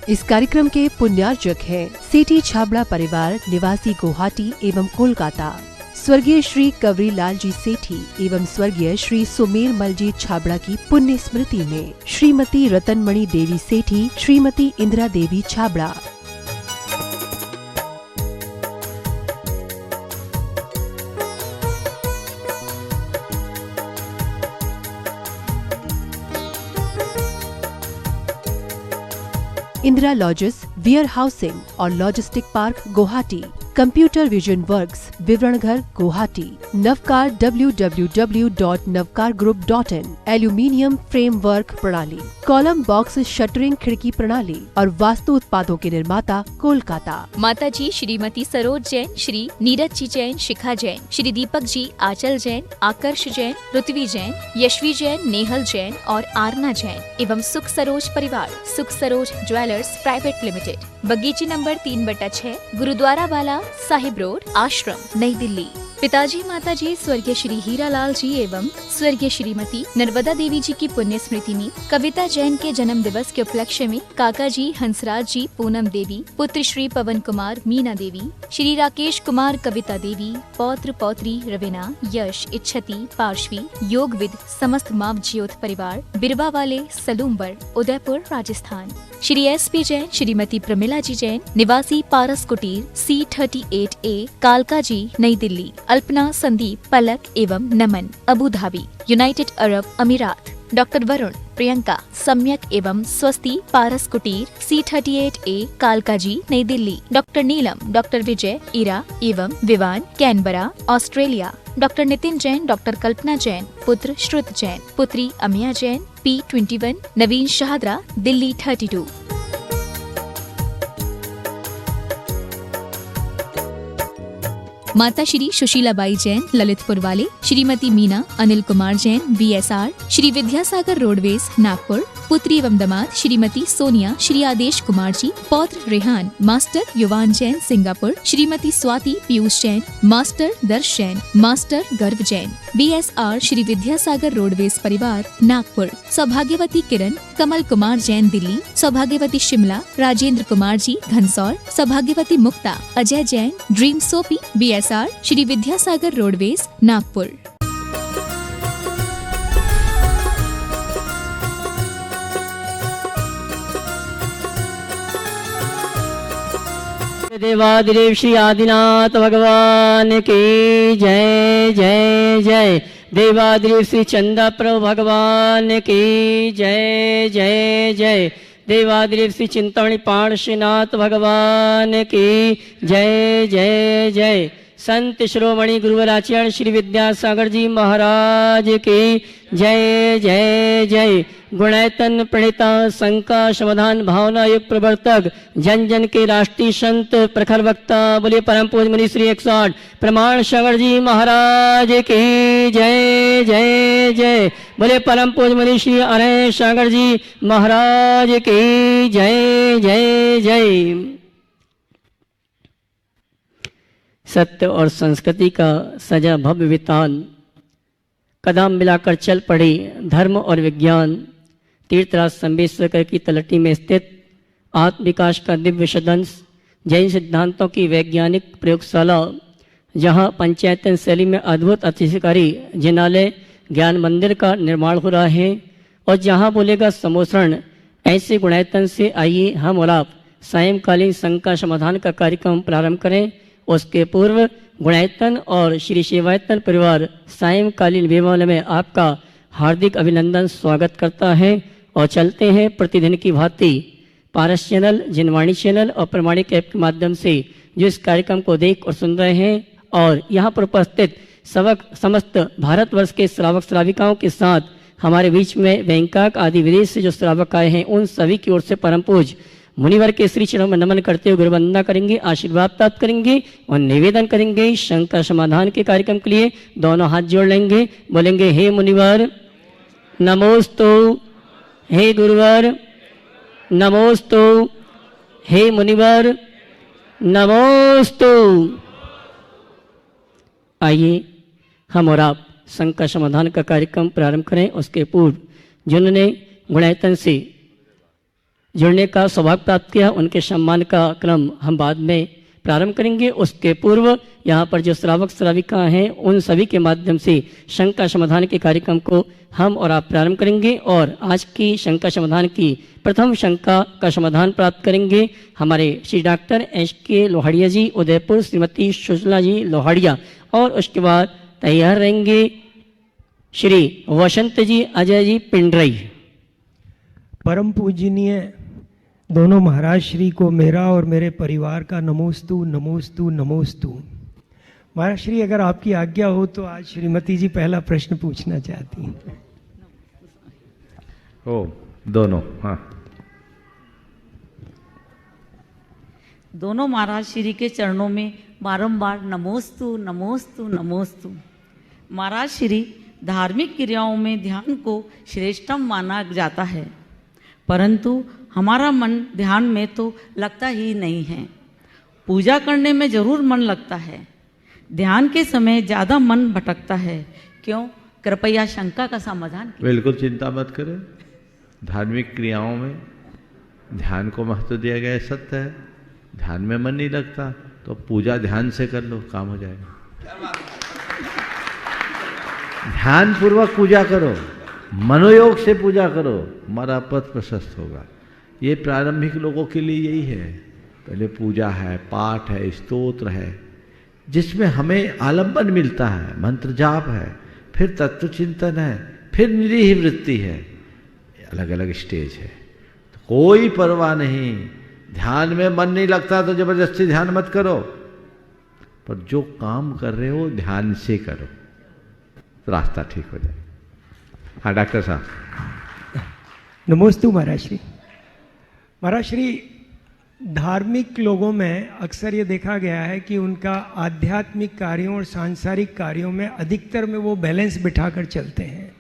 इस कार्यक्रम के पुण्यार्जक हैं सेठी छाबड़ा परिवार निवासी गुवाहाटी एवं कोलकाता, स्वर्गीय श्री कवरी लाल जी सेठी एवं स्वर्गीय श्री सुमेर मल जी छाबड़ा की पुण्य स्मृति में Shrimati Ratanmani Devi Sethi, Shrimati Indira Devi Chhabra. Indira lodges, warehousing और logistic park Guwahati, computer vision works, विवरण घर Guwahati, Navkar www.navkargroup.in, aluminium framework प्रणाली, कॉलम बॉक्स शटरिंग खिड़की प्रणाली और वास्तु उत्पादों के निर्माता कोलकाता। माता जी श्रीमती सरोज जैन, श्री नीरज जी जैन, शिखा जैन, श्री दीपक जी, आंचल जैन, आकर्ष जैन, ऋत्वी जैन, यशवी जैन, नेहल जैन और आरना जैन एवं सुख सरोज परिवार, सुख सरोज ज्वेलर्स प्राइवेट लिमिटेड, बगीची नंबर 3/6, गुरुद्वारा वाला साहिब रोड, आश्रम, नई दिल्ली। पिताजी माताजी स्वर्गीय श्री हीरालाल जी एवं स्वर्गीय श्रीमती नर्मदा देवी जी की पुण्य स्मृति में कविता जैन के जन्म दिवस के उपलक्ष्य में काका जी हंसराज जी, पूनम देवी, पुत्र श्री पवन कुमार, मीना देवी, श्री राकेश कुमार, कविता देवी, पौत्र पौत्री रवीना, यश, इच्छति, पार्श्वी, योगविद, समस्त माव ज्योत परिवार, बिरवा वाले, सलूम्बर, उदयपुर, राजस्थान। श्री SP जैन, श्रीमती प्रमिला जी जैन, निवासी पारस कुटीर, C38A, कालका जी, नई दिल्ली। अल्पना, संदीप, पलक एवं नमन, अबू धाबी, यूनाइटेड अरब अमीरात। डॉक्टर वरुण, प्रियंका, सम्यक एवं स्वस्ति, पारस कुटीर, C38A, कालका जी, नई दिल्ली। डॉक्टर नीलम, डॉक्टर विजय, इरा एवं Vivaan, Canberra, Australia. Doctor Nitin Jain, doctor Kalpana Jain, पुत्र श्रुत जैन, पुत्री अमिया जैन, P21, नवीन शाहदरा, दिल्ली 32। माता श्री सुशीलाबाई जैन, ललितपुर वाले, श्रीमती मीना, अनिल कुमार जैन, VSR, श्री विद्यासागर रोडवेज, नागपुर। पुत्री एवं दामाद श्रीमती सोनिया, श्री आदेश कुमार जी, पौत्र रेहान, मास्टर युवान जैन, सिंगापुर। श्रीमती स्वाति पीयूष जैन, मास्टर दर्श जैन, मास्टर गर्व जैन, BSR, श्री विद्यासागर रोडवेज परिवार, नागपुर। सौभाग्यवती किरण, कमल कुमार जैन, दिल्ली। सौभाग्यवती शिमला, राजेंद्र कुमार जी, घनसौर। सौभाग्यवती Mukta, Ajay Jain, dream soapy, BSR, Shri Vidyasagar roadways, Nagpur. देवादिदेव श्री आदिनाथ भगवान की जय जय जय। देवादिदेव श्री चंदा प्रभु भगवान की जय जय जय। देवादिदेव श्री चिंतामणि पार्श्वनाथ भगवान की जय जय जय। संत शिरोमणि गुरुवर आचार्य श्री विद्यासागर जी महाराज की जय जय जय। गुणैतन प्रणीता शंका समाधान भावना युग प्रवर्तक जन जन के राष्ट्रीय संत प्रखर वक्ता बोले परम पूज्य मुनि श्री 108 प्रमाण सागर जी महाराज की जय जय जय। बोले परम पूज्य मुनि श्री अरय सागर जी महाराज की जय जय जय। सत्य और संस्कृति का सजा भव्य वितान कदम मिलाकर चल पड़ी धर्म और विज्ञान। तीर्थराज संबेश्वर की तलहटी में स्थित आत्म विकास का दिव्य सदंश जैन सिद्धांतों की वैज्ञानिक प्रयोगशाला, जहां पंचायतन शैली में अद्भुत अतिथिकारी जिनालय ज्ञान मंदिर का निर्माण हो रहा है और जहां बोलेगा समोसरण ऐसे गुणायतन से आइए हम और आप सायंकालीन शंका समाधान का कार्यक्रम प्रारंभ करें। उसके पूर्व गुणायतन और श्री सेवायतन परिवार सायंकालीन विमान में आपका हार्दिक अभिनंदन स्वागत करता है और चलते हैं प्रतिदिन की भांति पारस चैनल, जिनवाणी चैनल और प्रमाणिक ऐप के माध्यम से जो इस कार्यक्रम को देख और सुन रहे हैं और यहाँ पर उपस्थित समस्त भारतवर्ष के श्रावक श्राविकाओं के साथ हमारे बीच में बैंकॉक आदि विदेश से जो श्रावक आए हैं उन सभी की ओर से परम पूज्य मुनिवर के श्री चरणों में नमन करते हुए गुरुवंदना करेंगे, आशीर्वाद प्राप्त करेंगे और निवेदन करेंगे शंका समाधान के कार्यक्रम के लिए दोनों हाथ जोड़ लेंगे, बोलेंगे हे मुनिवर नमोस्तु, हे गुरुवर नमोस्तु, हे मुनिवर नमोस्तु। आइए हम और आप शंका समाधान का कार्यक्रम प्रारंभ करें। उसके पूर्व जिन्होंने गुणायतन से जुड़ने का सौभाग्य प्राप्त किया, उनके सम्मान का क्रम हम बाद में प्रारंभ करेंगे। उसके पूर्व यहाँ पर जो श्रावक श्राविका हैं उन सभी के माध्यम से शंका समाधान के कार्यक्रम को हम और आप प्रारंभ करेंगे और आज की शंका समाधान की प्रथम शंका का समाधान प्राप्त करेंगे हमारे श्री डॉक्टर SK लोहाड़िया जी उदयपुर, श्रीमती सुजला जी लोहाड़िया, और उसके बाद तैयार रहेंगे श्री वसंत जी अजय जी पिंडरई। परम पूजनीय दोनों महाराज श्री को मेरा और मेरे परिवार का नमोस्तु नमोस्तु नमोस्तु। महाराज श्री, अगर आपकी आज्ञा हो तो आज श्रीमती जी पहला प्रश्न पूछना चाहती हैं। ओ दोनों, हाँ। दोनों महाराज श्री के चरणों में बारंबार नमोस्तु नमोस्तु नमोस्तु। महाराज श्री, धार्मिक क्रियाओं में ध्यान को श्रेष्ठतम माना जाता है, परंतु हमारा मन ध्यान में तो लगता ही नहीं है। पूजा करने में जरूर मन लगता है, ध्यान के समय ज़्यादा मन भटकता है, क्यों? कृपया शंका का समाधान कीजिए। बिल्कुल चिंता मत करें, धार्मिक क्रियाओं में ध्यान को महत्व दिया गया है, सत्य है। ध्यान में मन नहीं लगता तो पूजा ध्यान से कर लो, काम हो जाएगा। ध्यान पूर्वक पूजा करो, मनोयोग से पूजा करो, हमारा पथ प्रशस्त होगा। ये प्रारंभिक लोगों के लिए यही है। पहले पूजा है, पाठ है, स्तोत्र है, जिसमें हमें आलंबन मिलता है, मंत्र जाप है, फिर तत्व चिंतन है, फिर निरीह वृत्ति है। अलग अलग स्टेज है, तो कोई परवाह नहीं। ध्यान में मन नहीं लगता तो जबरदस्ती ध्यान मत करो, पर जो काम कर रहे हो ध्यान से करो, तो रास्ता ठीक हो जाए। हाँ डॉक्टर साहब। नमोस्तु महाराज श्री। महाराज श्री, धार्मिक लोगों में अक्सर ये देखा गया है कि उनका आध्यात्मिक कार्यों और सांसारिक कार्यों में अधिकतर में वो बैलेंस बिठाकर चलते हैं।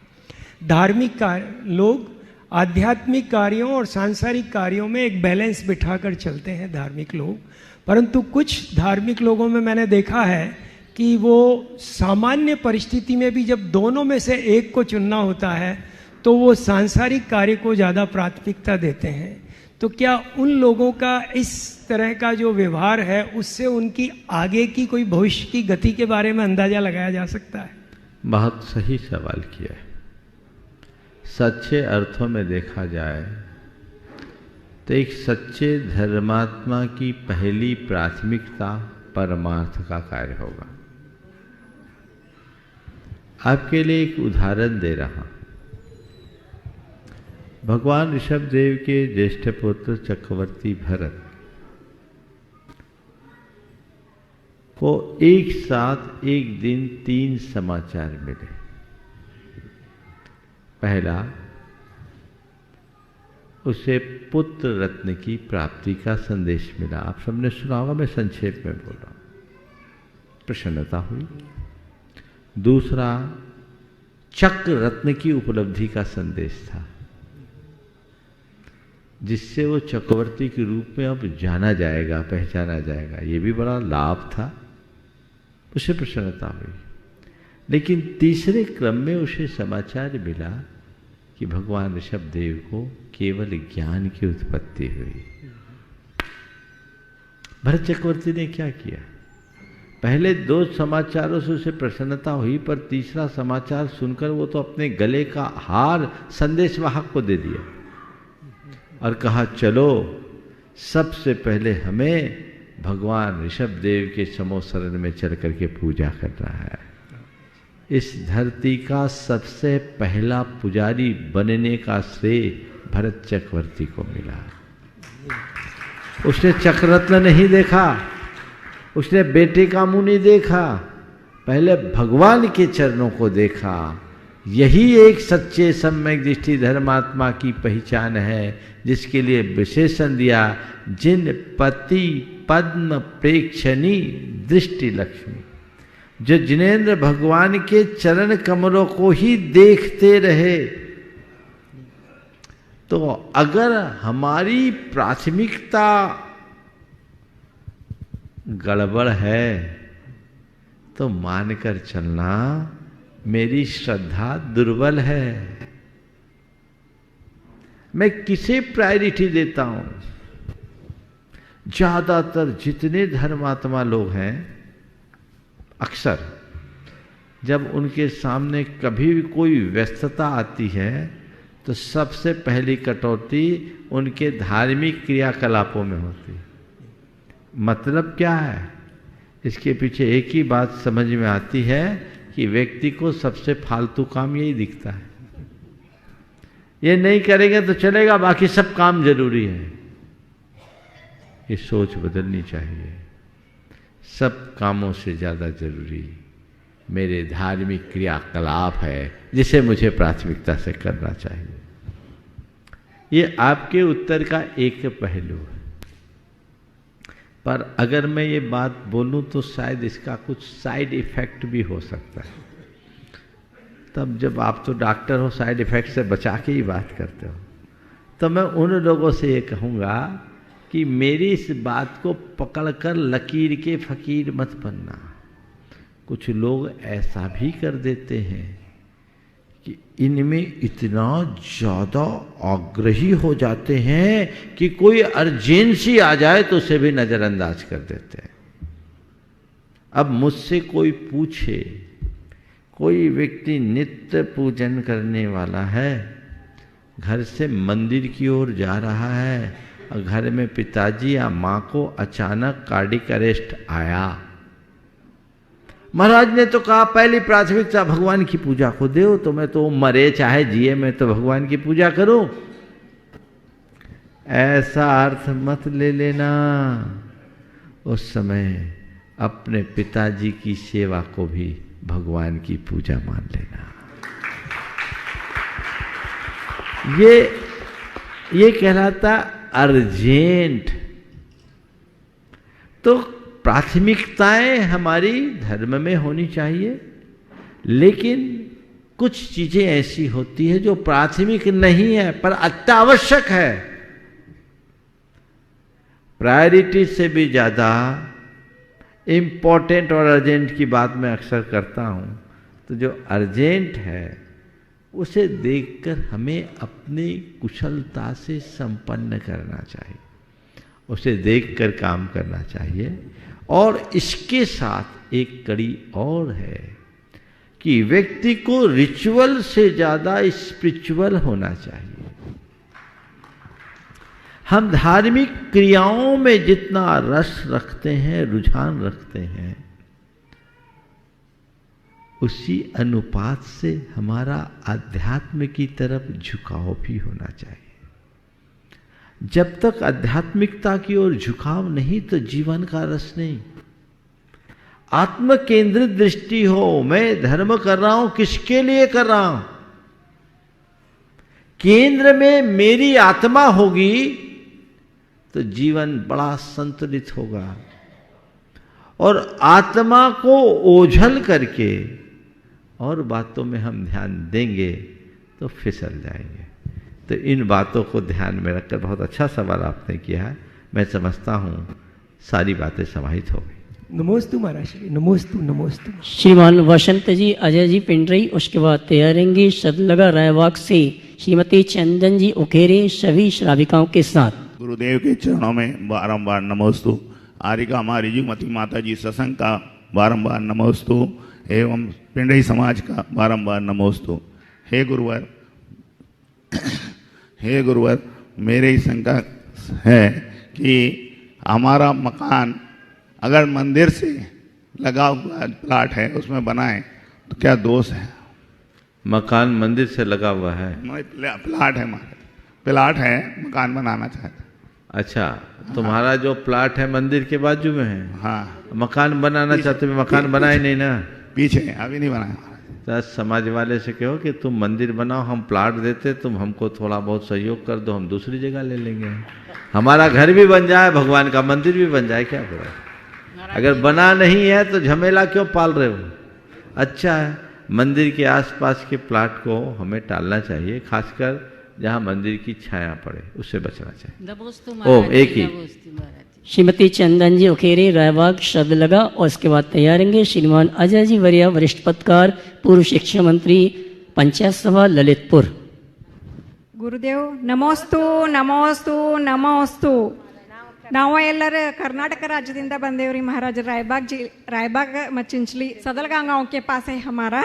धार्मिक लोग आध्यात्मिक कार्यों और सांसारिक कार्यों में एक बैलेंस बिठाकर चलते हैं धार्मिक लोग, परंतु कुछ धार्मिक लोगों में मैंने देखा है कि वो सामान्य परिस्थिति में भी जब दोनों में से एक को चुनना होता है तो वो सांसारिक कार्य को ज़्यादा प्राथमिकता देते हैं। तो क्या उन लोगों का इस तरह का जो व्यवहार है उससे उनकी आगे की कोई भविष्य की गति के बारे में अंदाजा लगाया जा सकता है? बहुत सही सवाल किया है। सच्चे अर्थों में देखा जाए तो एक सच्चे धर्मात्मा की पहली प्राथमिकता परमार्थ का कार्य होगा। आपके लिए एक उदाहरण दे रहा हूं। भगवान ऋषभ देव के ज्येष्ठ पुत्र चक्रवर्ती भरत को एक साथ एक दिन 3 समाचार मिले। पहला, उसे पुत्र रत्न की प्राप्ति का संदेश मिला। आप सबने सुना होगा, मैं संक्षेप में बोल रहा हूं। प्रसन्नता हुई। दूसरा, चक्र रत्न की उपलब्धि का संदेश था, जिससे वो चक्रवर्ती के रूप में अब जाना जाएगा, पहचाना जाएगा। ये भी बड़ा लाभ था, उसे प्रसन्नता हुई। लेकिन तीसरे क्रम में उसे समाचार मिला कि भगवान ऋषभ देव को केवल ज्ञान की उत्पत्ति हुई। भरत चक्रवर्ती ने क्या किया? पहले 2 समाचारों से उसे प्रसन्नता हुई, पर तीसरा समाचार सुनकर वो तो अपने गले का हार संदेशवाहक को दे दिया और कहा, चलो सबसे पहले हमें भगवान ऋषभ देव के समो शरण में चल करके पूजा करना है। इस धरती का सबसे पहला पुजारी बनने का श्रेय भरत चक्रवर्ती को मिला। उसने चक्ररत्न नहीं देखा, उसने बेटे का मुंह नहीं देखा, पहले भगवान के चरणों को देखा। यही एक सच्चे सम्यक दृष्टि धर्मात्मा की पहचान है, जिसके लिए विशेषण दिया, जिन पति पद्म प्रेक्षणी दृष्टि लक्ष्मी, जो जिनेन्द्र भगवान के चरण कमलों को ही देखते रहे। तो अगर हमारी प्राथमिकता गड़बड़ है तो मानकर चलना मेरी श्रद्धा दुर्बल है। मैं किसे प्रायोरिटी देता हूं? ज्यादातर जितने धर्मात्मा लोग हैं, अक्सर जब उनके सामने कभी भी कोई व्यस्तता आती है तो सबसे पहली कटौती उनके धार्मिक क्रियाकलापों में होती है। मतलब क्या है? इसके पीछे एक ही बात समझ में आती है कि व्यक्ति को सबसे फालतू काम यही दिखता है। ये नहीं करेंगे तो चलेगा, बाकी सब काम जरूरी है। ये सोच बदलनी चाहिए। सब कामों से ज्यादा जरूरी मेरे धार्मिक क्रियाकलाप है, जिसे मुझे प्राथमिकता से करना चाहिए। ये आपके उत्तर का एक पहलू है। पर अगर मैं ये बात बोलूं तो शायद इसका कुछ साइड इफेक्ट भी हो सकता है। तब जब आप तो डॉक्टर हो, साइड इफेक्ट से बचा के ही बात करते हो, तो मैं उन लोगों से ये कहूँगा कि मेरी इस बात को पकड़कर लकीर के फकीर मत बनना। कुछ लोग ऐसा भी कर देते हैं कि इनमें इतना ज़्यादा आग्रही हो जाते हैं कि कोई अर्जेंसी आ जाए तो उसे भी नज़रअंदाज कर देते हैं। अब मुझसे कोई पूछे, कोई व्यक्ति नित्य पूजन करने वाला है, घर से मंदिर की ओर जा रहा है और घर में पिताजी या माँ को अचानक कार्डिक अरेस्ट आया, महाराज ने तो कहा पहली प्राथमिकता भगवान की पूजा को दो, तो मैं तो मरे चाहे जिए मैं तो भगवान की पूजा करूं। ऐसा अर्थ मत ले लेना। उस समय अपने पिताजी की सेवा को भी भगवान की पूजा मान लेना। ये कहलाता अर्जेंट। तो प्राथमिकताएं हमारी धर्म में होनी चाहिए, लेकिन कुछ चीजें ऐसी होती है जो प्राथमिक नहीं है पर अत्यावश्यक है। प्रायोरिटी से भी ज्यादा इम्पोर्टेंट और अर्जेंट की बात मैं अक्सर करता हूं। तो जो अर्जेंट है उसे देखकर हमें अपनी कुशलता से संपन्न करना चाहिए, उसे देखकर काम करना चाहिए। और इसके साथ एक कड़ी और है कि व्यक्ति को रिचुअल से ज्यादा स्पिरिचुअल होना चाहिए। हम धार्मिक क्रियाओं में जितना रस रखते हैं, रुझान रखते हैं, उसी अनुपात से हमारा अध्यात्म की तरफ झुकाव भी होना चाहिए। जब तक आध्यात्मिकता की ओर झुकाव नहीं तो जीवन का रस नहीं। आत्म केंद्रित दृष्टि हो, मैं धर्म कर रहा हूं, किसके लिए कर रहा हूं, केंद्र में मेरी आत्मा होगी तो जीवन बड़ा संतुलित होगा। और आत्मा को ओझल करके और बातों में हम ध्यान देंगे तो फिसल जाएंगे। तो इन बातों को ध्यान में रखकर बहुत अच्छा सवाल आपने किया है। मैं समझता हूँ सारी बातें समाहित हो गई। नमोस्तु महाराज श्री, नमोस्तु नमोस्तु। श्रीमान वसंत जी, अजय जी पिंडरी, उसके बाद तैयारेंगे सदलगा रायवाग से श्रीमती चंदन जी उखेरे सभी श्राविकाओं के साथ। गुरुदेव के चरणों में बारंबार नमोस्तु। आरिका हमारी जी मती माता जी सत्संग का बारंबार नमोस्तु एवं पिंडरी समाज का बारंबार नमोस्तु। हे गुरुवर, हे गुरुवर, मेरे ही शंका है कि हमारा मकान अगर मंदिर से लगा हुआ प्लाट है उसमें बनाएं तो क्या दोष है? मकान मंदिर से लगा हुआ है? प्लाट है, हमारे प्लाट है, मकान बनाना चाहता। अच्छा, तुम्हारा जो प्लाट है मंदिर के बाजू में है? हाँ। मकान बनाना चाहते हो? मकान बनाए नहीं ना? पीछे, अभी नहीं बनाया। तो समाज वाले से कहो कि तुम मंदिर बनाओ, हम प्लाट देते, तुम हमको थोड़ा बहुत सहयोग कर दो, हम दूसरी जगह ले लेंगे। हमारा घर भी बन जाए, भगवान का मंदिर भी बन जाए, क्या बुरा। अगर बना नहीं है तो झमेला क्यों पाल रहे हो? अच्छा है, मंदिर के आसपास के प्लाट को हमें टालना चाहिए, खासकर जहाँ मंदिर की छाया पड़े उससे बचना चाहिए। ओम एक ही। श्रीमती चंदन जी उखेरे रायबाग सदलगा, और उसके बाद तैयारेंगे श्रीमान अजय जी वरिया, वरिष्ठ पत्रकार, पूर्व शिक्षा मंत्री, पंचायत सभा ललितपुर। ಗುರುದೇವ್ ನಮೋಸ್ತು ನಮೋಸ್ತು ನಮೋಸ್ತು. ನಾವು ಎಲ್ಲರೂ कर्नाटक राज्यದಿಂದ ಬಂದೇವ್ರಿ महाराज. रायबाग मचिंचली सदलगा गांव के पास है हमारा.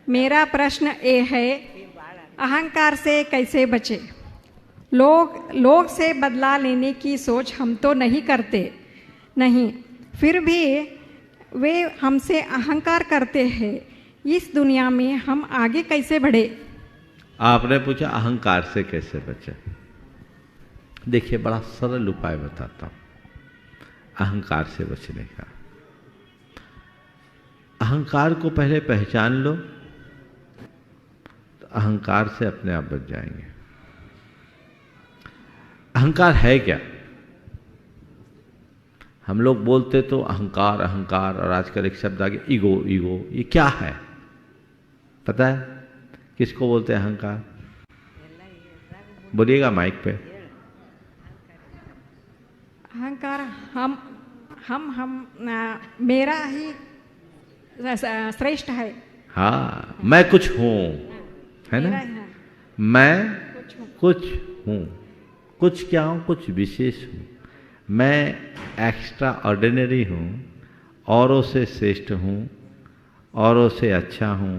मेरा प्रश्न ये है, अहंकार से कैसे बचे? लोग से बदला लेने की सोच हम तो नहीं करते, नहीं, फिर भी वे हमसे अहंकार करते हैं. इस दुनिया में हम आगे कैसे बढ़े? आपने पूछा अहंकार से कैसे बचे. देखिए, बड़ा सरल उपाय बताता हूं अहंकार से बचने का. अहंकार को पहले पहचान लो तो अहंकार से अपने आप बच जाएंगे. अहंकार है क्या? हम लोग बोलते तो अहंकार अहंकार, और आजकल एक शब्द आ गया ईगो. ईगो ये क्या है पता है? किसको बोलते हैं अहंकार? बोलिएगा माइक पे. अहंकार हम मेरा ही श्रेष्ठ है. हाँ, मैं कुछ हूं, है ना? मैं कुछ हूं. कुछ क्या हूं? कुछ विशेष हूं. मैं एक्स्ट्रा ऑर्डिनरी हूं, औरों से श्रेष्ठ हूं, औरों से अच्छा हूं,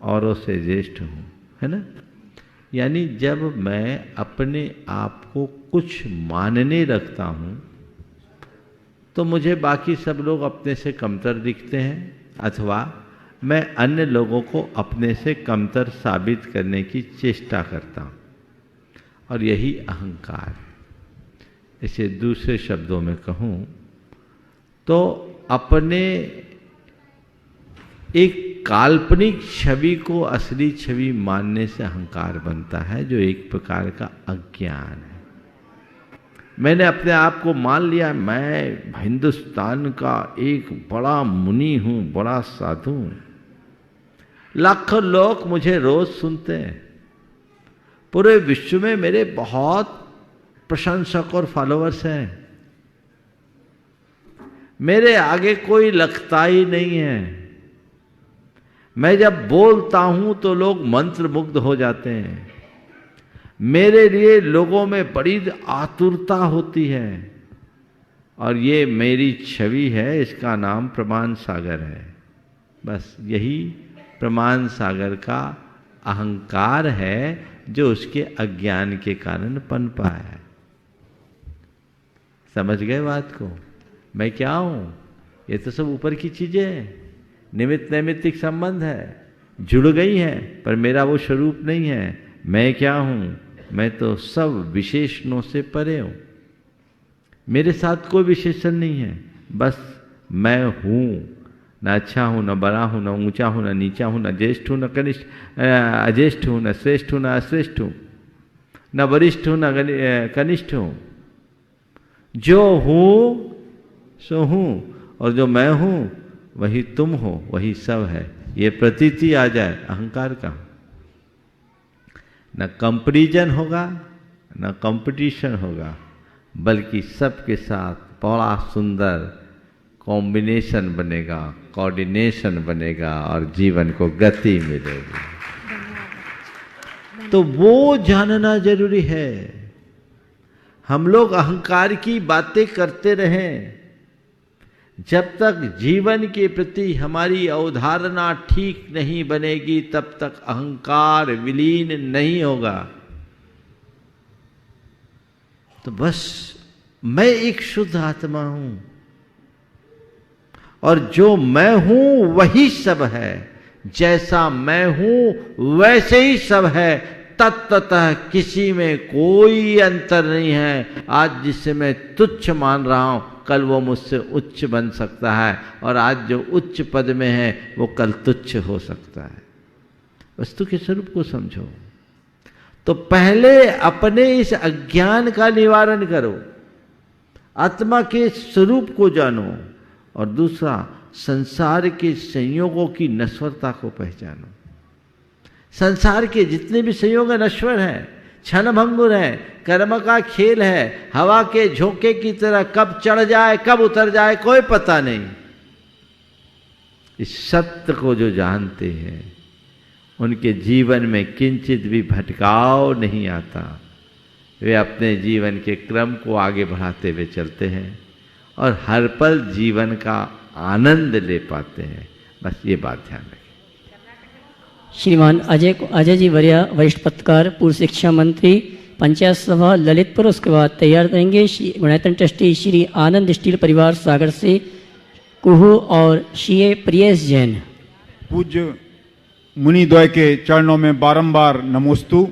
औरों से ज्येष्ठ हूं, है ना? यानी जब मैं अपने आप को कुछ मानने लगता हूं तो मुझे बाकी सब लोग अपने से कमतर दिखते हैं, अथवा मैं अन्य लोगों को अपने से कमतर साबित करने की चेष्टा करता हूं, और यही अहंकार. इसे दूसरे शब्दों में कहूं तो अपने एक काल्पनिक छवि को असली छवि मानने से अहंकार बनता है, जो एक प्रकार का अज्ञान है. मैंने अपने आप को मान लिया मैं हिंदुस्तान का एक बड़ा मुनि हूं, बड़ा साधु हूं. लाखों लोग मुझे रोज सुनते हैं. पूरे विश्व में मेरे बहुत प्रशंसक और फॉलोअर्स हैं. मेरे आगे कोई लगता ही नहीं है. मैं जब बोलता हूं तो लोग मंत्रमुग्ध हो जाते हैं. मेरे लिए लोगों में बड़ी आतुरता होती है, और ये मेरी छवि है. इसका नाम प्रमाण सागर है. बस यही प्रमाण सागर का अहंकार है, जो उसके अज्ञान के कारण पनपा है. समझ गए बात को? मैं क्या हूं? ये तो सब ऊपर की चीजें हैं, निमित्त नैमित्तिक संबंध है, जुड़ गई हैं, पर मेरा वो स्वरूप नहीं है. मैं क्या हूं? मैं तो सब विशेषणों से परे हूं. मेरे साथ कोई विशेषण नहीं है. बस मैं हूं. न अच्छा हूं, न बड़ा हूं, न ऊंचा हूं, न नीचा हूं, न ज्येष्ठ हूं, न कनिष्ठ अज्येष्ठ हूं, न श्रेष्ठ हूं, न अश्रेष्ठ हूं, न वरिष्ठ हूं, न कनिष्ठ हूं. जो हूं सो हूं, और जो मैं हूं वही तुम हो, वही सब है. ये प्रतीति आ जाए, अहंकार का. न कंपैरिजन होगा, न कंपटीशन होगा, बल्कि सबके साथ बड़ा सुंदर कॉम्बिनेशन बनेगा, कोऑर्डिनेशन बनेगा, और जीवन को गति मिलेगी. तो वो जानना जरूरी है. हम लोग अहंकार की बातें करते रहें, जब तक जीवन के प्रति हमारी अवधारणा ठीक नहीं बनेगी तब तक अहंकार विलीन नहीं होगा. तो बस मैं एक शुद्ध आत्मा हूं, और जो मैं हूं वही सब है. जैसा मैं हूं वैसे ही सब है. तत्वतः किसी में कोई अंतर नहीं है. आज जिसे मैं तुच्छ मान रहा हूं, कल वो मुझसे उच्च बन सकता है, और आज जो उच्च पद में है वो कल तुच्छ हो सकता है. वस्तु के स्वरूप को समझो. तो पहले अपने इस अज्ञान का निवारण करो, आत्मा के स्वरूप को जानो, और दूसरा संसार के संयोगों की नश्वरता को पहचानो. संसार के जितने भी संयोग नश्वर हैं, क्षणभंगुर है, कर्म का खेल है, हवा के झोंके की तरह कब चढ़ जाए कब उतर जाए कोई पता नहीं. इस सत्य को जो जानते हैं उनके जीवन में किंचित भी भटकाव नहीं आता। वे अपने जीवन के क्रम को आगे बढ़ाते हुए चलते हैं और हर पल जीवन का आनंद ले पाते हैं। बस ये बात ध्यान रखें। श्रीमान अजय जी वरिया, वरिष्ठ पत्रकार, पूर्व शिक्षा मंत्री, पंचायत सभा ललितपुर, उसके बाद तैयार करेंगे गुणायतन ट्रस्टी श्री आनंद स्टील परिवार सागर से कुहू और श्री प्रियेश जैन। पूज्य मुनिद्वय के चरणों में बारंबार नमोस्तु।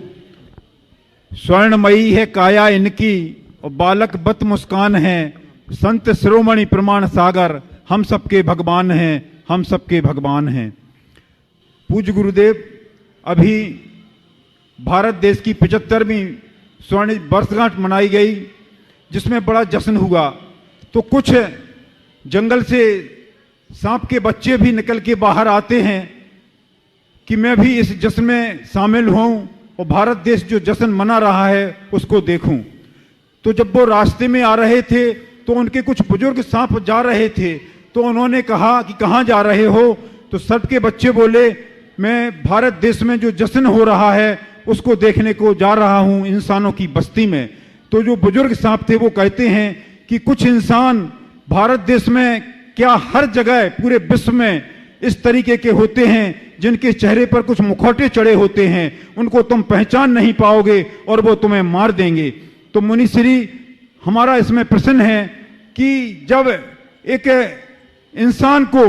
स्वर्णमयी है काया इनकी और बालक बत मुस्कान है, संत शिरोमणि प्रमाण सागर, हम सबके भगवान हैं, हम सबके भगवान हैं। पूज्य गुरुदेव, अभी भारत देश की 75वीं स्वर्ण वर्षगांठ मनाई गई, जिसमें बड़ा जश्न हुआ। तो कुछ जंगल से सांप के बच्चे भी निकल के बाहर आते हैं कि मैं भी इस जश्न में शामिल हूँ और भारत देश जो जश्न मना रहा है उसको देखूं। तो जब वो रास्ते में आ रहे थे तो उनके कुछ बुजुर्ग सांप जा रहे थे, तो उन्होंने कहा कि कहाँ जा रहे हो? तो सर्प के बच्चे बोले, मैं भारत देश में जो जश्न हो रहा है उसको देखने को जा रहा हूँ इंसानों की बस्ती में। तो जो बुजुर्ग सांप थे वो कहते हैं कि कुछ इंसान भारत देश में क्या हर जगह पूरे विश्व में इस तरीके के होते हैं जिनके चेहरे पर कुछ मुखौटे चढ़े होते हैं, उनको तुम पहचान नहीं पाओगे और वो तुम्हें मार देंगे। तो मुनिश्री, हमारा इसमें प्रश्न है कि जब एक इंसान को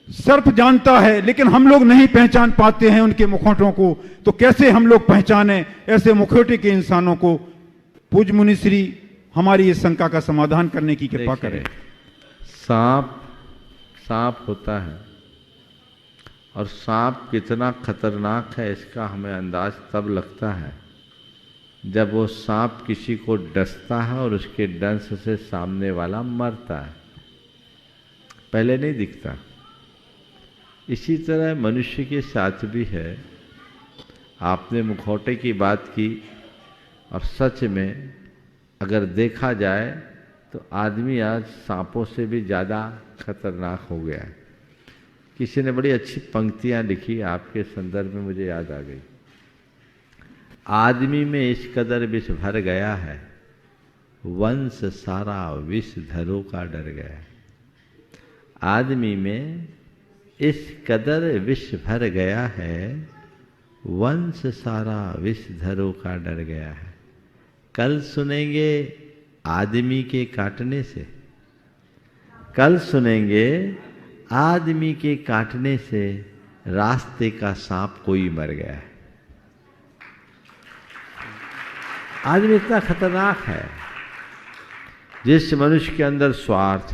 सर्प जानता है लेकिन हम लोग नहीं पहचान पाते हैं उनके मुखौटों को, तो कैसे हम लोग पहचाने ऐसे मुखौटे के इंसानों को? पूज्य मुनिश्री, हमारी इस शंका का समाधान करने की कृपा करें। सांप होता है और सांप कितना खतरनाक है इसका हमें अंदाज तब लगता है जब वो सांप किसी को डसता है और उसके डंस से सामने वाला मरता है, पहले नहीं दिखता। इसी तरह मनुष्य के साथ भी है। आपने मुखौटे की बात की और सच में अगर देखा जाए तो आदमी आज सांपों से भी ज़्यादा खतरनाक हो गया है। किसी ने बड़ी अच्छी पंक्तियां लिखी, आपके संदर्भ में मुझे याद आ गई। आदमी में इस कदर विष भर गया है, वंश सारा विष धरो का डर गया है। आदमी में इस कदर विष भर गया है, वंश सारा विष धरो का डर गया है। कल सुनेंगे आदमी के काटने से, कल सुनेंगे आदमी के काटने से रास्ते का सांप कोई मर गया है। आदमी इतना खतरनाक है, जिस मनुष्य के अंदर स्वार्थ,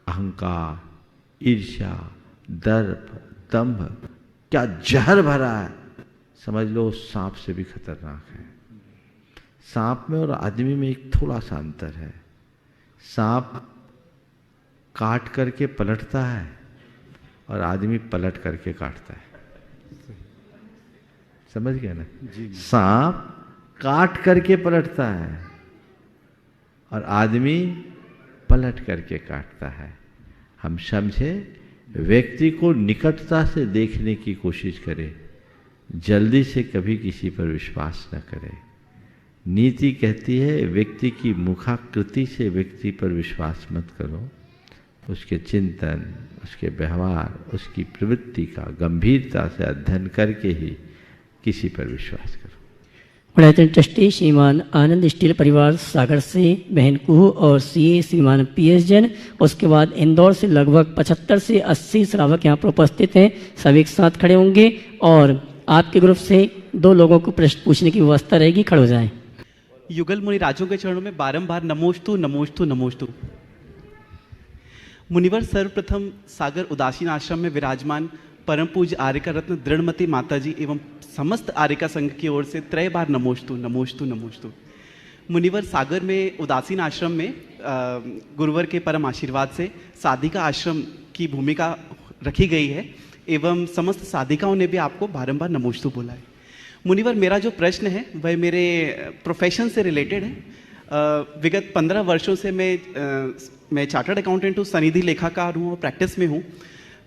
अहंकार, ईर्ष्या, दर्प, दंभ क्या जहर भरा है, समझ लो सांप से भी खतरनाक है। सांप में और आदमी में एक थोड़ा सा अंतर है। सांप काट करके पलटता है और आदमी पलट करके काटता है। समझ गया ना? सांप काट करके पलटता है और आदमी पलट करके काटता है। हम समझे, व्यक्ति को निकटता से देखने की कोशिश करें, जल्दी से कभी किसी पर विश्वास न करें। नीति कहती है व्यक्ति की मुखाकृति से व्यक्ति पर विश्वास मत करो, उसके चिंतन, उसके व्यवहार, उसकी प्रवृत्ति का गंभीरता से अध्ययन करके ही किसी पर विश्वास करो। गुणायतन ट्रस्टी श्रीमान आनंद स्टील परिवार सागर से बहन कुहू और सीए श्रीमान पीएस जैन, उसके बाद इंदौर से लगभग 75 से 80 श्रावक यहाँ पर उपस्थित हैं। सभी एक साथ खड़े होंगे और आपके ग्रुप से 2 लोगों को प्रश्न पूछने की व्यवस्था रहेगी। खड़े हो जाएं। युगल मुनि राजों के चरणों में बारंबार नमोस्तु नमोस्तु नमोस्तु। मुनिवर सर्वप्रथम सागर उदासीन आश्रम में विराजमान परम पूज्य आर्यका रत्न दृढ़मती माता जी एवं समस्त आर्यका संघ की ओर से 3 बार नमोस्तु नमोस्तु नमोस्तु। मुनिवर सागर में उदासीन आश्रम में गुरुवर के परम आशीर्वाद से साधिका आश्रम की भूमिका रखी गई है एवं समस्त साधिकाओं ने भी आपको बारंबार नमोस्तु बोला है। मुनिवर, मेरा जो प्रश्न है वह मेरे प्रोफेशन से रिलेटेड है। विगत 15 वर्षों से मैं चार्टर्ड अकाउंटेंट हूँ, सनिधि लेखाकार हूँ और प्रैक्टिस में हूँ।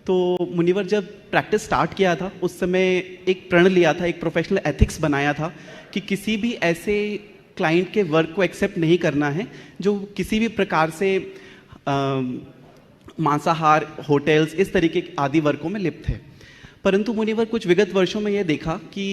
तो मुनिवर जब प्रैक्टिस स्टार्ट किया था उस समय एक प्रण लिया था, एक प्रोफेशनल एथिक्स बनाया था कि किसी भी ऐसे क्लाइंट के वर्क को एक्सेप्ट नहीं करना है जो किसी भी प्रकार से मांसाहार, होटल्स, इस तरीके के आदि वर्कों में लिप्त है। परंतु मुनिवर कुछ विगत वर्षों में यह देखा कि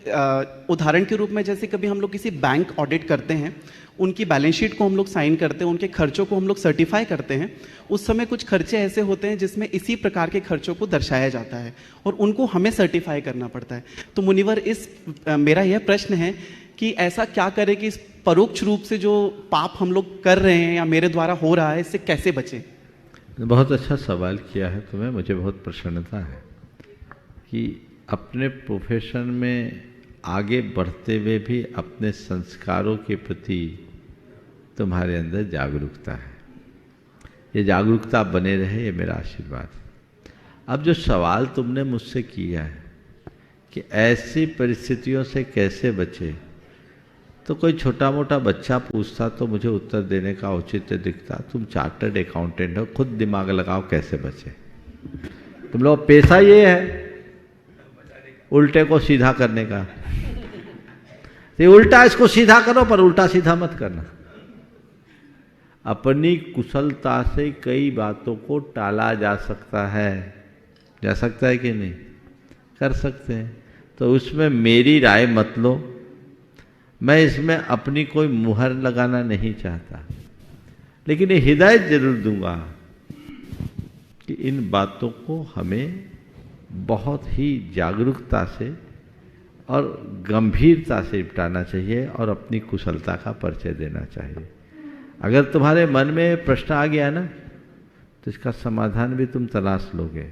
उदाहरण के रूप में जैसे कभी हम लोग किसी बैंक ऑडिट करते हैं, उनकी बैलेंस शीट को हम लोग साइन करते हैं, उनके खर्चों को हम लोग सर्टिफाई करते हैं, उस समय कुछ खर्चे ऐसे होते हैं जिसमें इसी प्रकार के खर्चों को दर्शाया जाता है और उनको हमें सर्टिफाई करना पड़ता है। तो मुनिवर मेरा यह प्रश्न है कि ऐसा क्या करें कि इस परोक्ष रूप से जो पाप हम लोग कर रहे हैं या मेरे द्वारा हो रहा है, इससे कैसे बचें? बहुत अच्छा सवाल किया है तुम्हें, मुझे बहुत प्रसन्नता है कि अपने प्रोफेशन में आगे बढ़ते हुए भी अपने संस्कारों के प्रति तुम्हारे अंदर जागरूकता है। ये जागरूकता बने रहे, ये मेरा आशीर्वाद। अब जो सवाल तुमने मुझसे किया है कि ऐसी परिस्थितियों से कैसे बचे, तो कोई छोटा मोटा बच्चा पूछता तो मुझे उत्तर देने का औचित्य दिखता। तुम चार्टर्ड अकाउंटेंट हो, खुद दिमाग लगाओ कैसे बचे। तुम लोग पेशा ये है उल्टे को सीधा करने का, तो उल्टा इसको सीधा करो पर उल्टा सीधा मत करना। अपनी कुशलता से कई बातों को टाला जा सकता है, जा सकता है कि नहीं? कर सकते हैं। तो उसमें मेरी राय मत लो, मैं इसमें अपनी कोई मुहर लगाना नहीं चाहता, लेकिन ये हिदायत जरूर दूंगा कि इन बातों को हमें बहुत ही जागरूकता से और गंभीरता से निपटाना चाहिए और अपनी कुशलता का परिचय देना चाहिए। अगर तुम्हारे मन में प्रश्न आ गया ना, तो इसका समाधान भी तुम तलाश लोगे,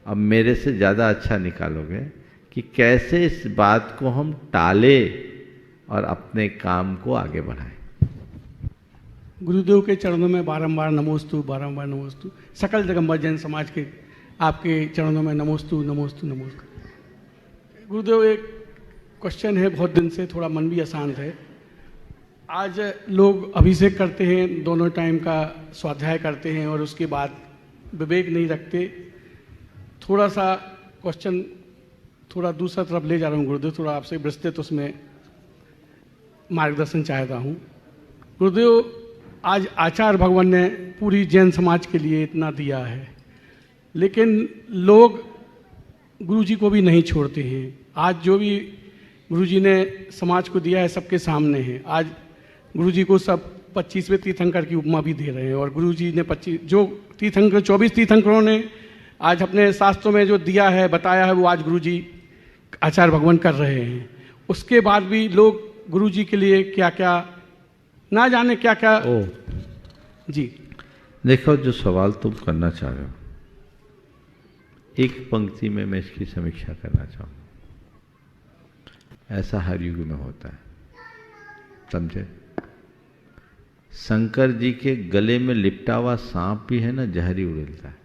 अब मेरे से ज़्यादा अच्छा निकालोगे कि कैसे इस बात को हम टाले और अपने काम को आगे बढ़ाएं। गुरुदेव के चरणों में बारंबार नमोस्तु, बारंबार नमोस्तु। सकल जगम्बा जैन समाज के आपके चरणों में नमोस्तु, नमोस्तु, नमोस्तु। गुरुदेव, एक क्वेश्चन है, बहुत दिन से थोड़ा मन भी अशांत है। आज लोग अभिषेक करते हैं, दोनों टाइम का स्वाध्याय करते हैं और उसके बाद विवेक नहीं रखते। थोड़ा सा क्वेश्चन थोड़ा दूसरा तरफ ले जा रहा हूँ गुरुदेव, थोड़ा आपसे विस्तृत उसमें मार्गदर्शन चाहता हूँ। गुरुदेव, आज आचार्य भगवान ने पूरी जैन समाज के लिए इतना दिया है, लेकिन लोग गुरुजी को भी नहीं छोड़ते हैं। आज जो भी गुरुजी ने समाज को दिया है सबके सामने है। आज गुरुजी को सब 25वें तीर्थंकर की उपमा भी दे रहे हैं और गुरुजी ने 24 तीर्थंकरों ने आज अपने शास्त्रों में जो दिया है, बताया है, वो आज गुरुजी आचार्य भगवान कर रहे हैं। उसके बाद भी लोग गुरुजी के लिए क्या क्या ना जाने क्या क्या। जी देखो, जो सवाल तुम करना चाह रहे हो, एक पंक्ति में मैं इसकी समीक्षा करना चाहूँगा। ऐसा हर युग में होता है, समझे? शंकर जी के गले में लिपटा हुआ सांप भी है ना, जहर ही उड़ेलता है।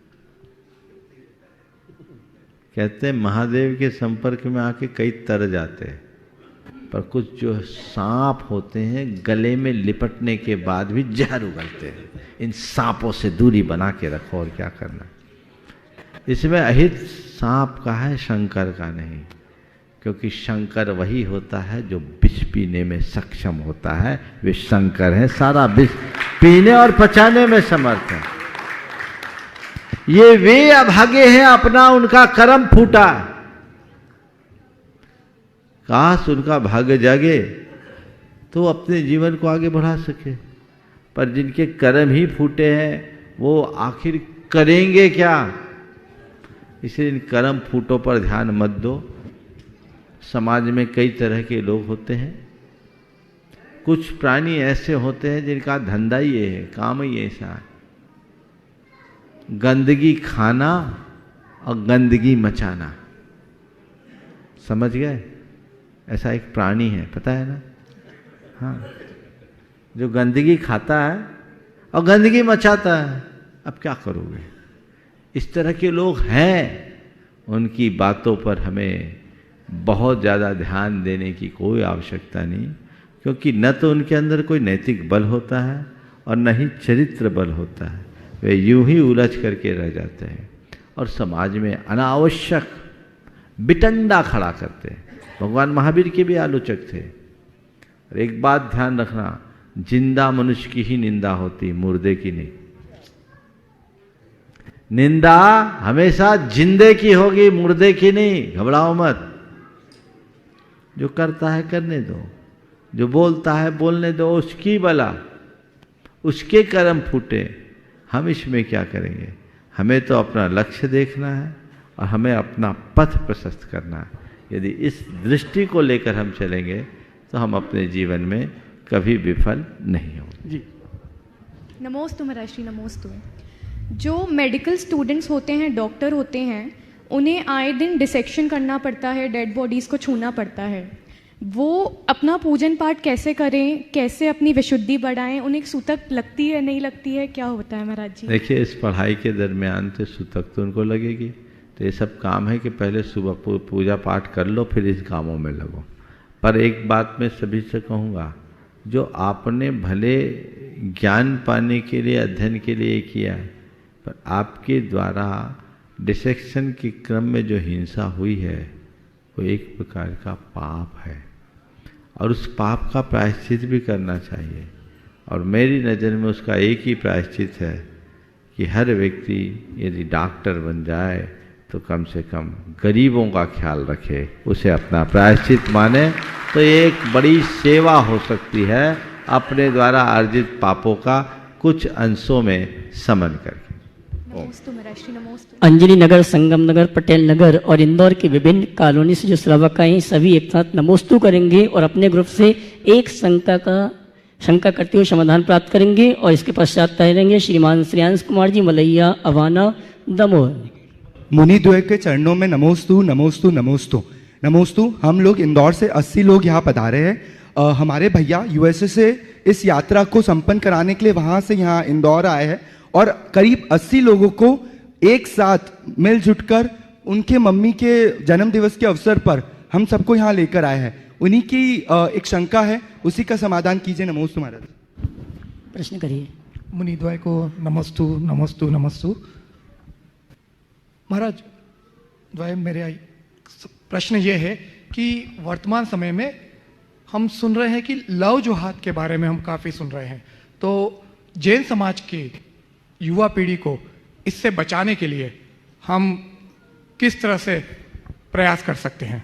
कहते हैं महादेव के संपर्क में आके कई तर जाते हैं, पर कुछ जो सांप होते हैं गले में लिपटने के बाद भी जहर उगलते हैं। इन सांपों से दूरी बना के रखो, और क्या करना। इसमें अहित सांप का है, शंकर का नहीं, क्योंकि शंकर वही होता है जो विष पीने में सक्षम होता है। वे शंकर हैं, सारा विष पीने और पचाने में समर्थ है। ये वे अभागे हैं, अपना उनका कर्म फूटा। काश उनका भाग्य जागे तो अपने जीवन को आगे बढ़ा सके, पर जिनके कर्म ही फूटे हैं वो आखिर करेंगे क्या? इसलिए इन कर्म फूटों पर ध्यान मत दो। समाज में कई तरह के लोग होते हैं। कुछ प्राणी ऐसे होते हैं जिनका धंधा ही ये है, काम ही ऐसा है, गंदगी खाना और गंदगी मचाना। समझ गए? ऐसा एक प्राणी है, पता है ना? हाँ, जो गंदगी खाता है और गंदगी मचाता है। अब क्या करोगे? इस तरह के लोग हैं, उनकी बातों पर हमें बहुत ज़्यादा ध्यान देने की कोई आवश्यकता नहीं, क्योंकि न तो उनके अंदर कोई नैतिक बल होता है और न ही चरित्र बल होता है। वे यूं ही उलझ करके रह जाते हैं और समाज में अनावश्यक बिटंडा खड़ा करते हैं। भगवान महावीर के भी आलोचक थे। और एक बात ध्यान रखना, जिंदा मनुष्य की ही निंदा होती, मुर्दे की नहीं। निंदा हमेशा जिंदे की होगी, मुर्दे की नहीं। घबराओ मत। जो करता है करने दो, जो बोलता है बोलने दो, उसकी भला, उसके कर्म फूटे। हम इसमें क्या करेंगे? हमें तो अपना लक्ष्य देखना है और हमें अपना पथ प्रशस्त करना है। यदि इस दृष्टि को लेकर हम चलेंगे तो हम अपने जीवन में कभी विफल नहीं होंगे। जी नमोस्तु महाराज, नमोस्तु। जो मेडिकल स्टूडेंट्स होते हैं, डॉक्टर होते हैं, उन्हें आए दिन डिसेक्शन करना पड़ता है, डेड बॉडीज़ को छूना पड़ता है। वो अपना पूजन पाठ कैसे करें, कैसे अपनी विशुद्धि बढ़ाएं? उन्हें सूतक लगती है, नहीं लगती है, क्या होता है महाराज जी? देखिए, इस पढ़ाई के दरमियान तो सूतक तो उनको लगेगी। तो ये सब काम है कि पहले सुबह पूजा पाठ कर लो, फिर इस कामों में लगो। पर एक बात मैं सभी से कहूँगा, जो आपने भले ज्ञान पाने के लिए, अध्ययन के लिए किया है, पर आपके द्वारा डिसेक्शन के क्रम में जो हिंसा हुई है वो एक प्रकार का पाप है और उस पाप का प्रायश्चित भी करना चाहिए। और मेरी नज़र में उसका एक ही प्रायश्चित है कि हर व्यक्ति यदि डॉक्टर बन जाए तो कम से कम गरीबों का ख्याल रखे, उसे अपना प्रायश्चित माने, तो ये एक बड़ी सेवा हो सकती है अपने द्वारा अर्जित पापों का कुछ अंशों में समन करके। अंजलि नगर, संगम नगर, पटेल नगर और इंदौर के विभिन्न कॉलोनी से जो श्रावक आए सभी एक साथ नमोस्तु करेंगे और अपने ग्रुप से एक शंका करते हुए समाधान प्राप्त करेंगे। और इसके पश्चात ठहरेंगे श्रीमान श्रेयांश कुमार जी, मलैया, अवाना, दमोह। मुनिद्वय के चरणों में नमोस्तु नमोस्तु नमोस्तु नमोस्तु। हम लोग इंदौर से 80 लोग यहाँ पधारे हैं। हमारे भैया यूएसए से इस यात्रा को संपन्न कराने के लिए वहाँ से यहाँ इंदौर आए हैं और करीब 80 लोगों को एक साथ मिलजुट कर उनके मम्मी के जन्म दिवस के अवसर पर हम सबको यहाँ लेकर आए हैं। उन्हीं की एक शंका है, उसी का समाधान कीजिए। नमोस्तु महाराज। प्रश्न करिए। मुनिद्वय को नमोस्तु नमोस्तु नमोस्तु। महाराज द्वय, मेरे प्रश्न ये है कि वर्तमान समय में हम सुन रहे हैं कि लव जोहाद के बारे में हम काफ़ी सुन रहे हैं, तो जैन समाज की युवा पीढ़ी को इससे बचाने के लिए हम किस तरह से प्रयास कर सकते हैं?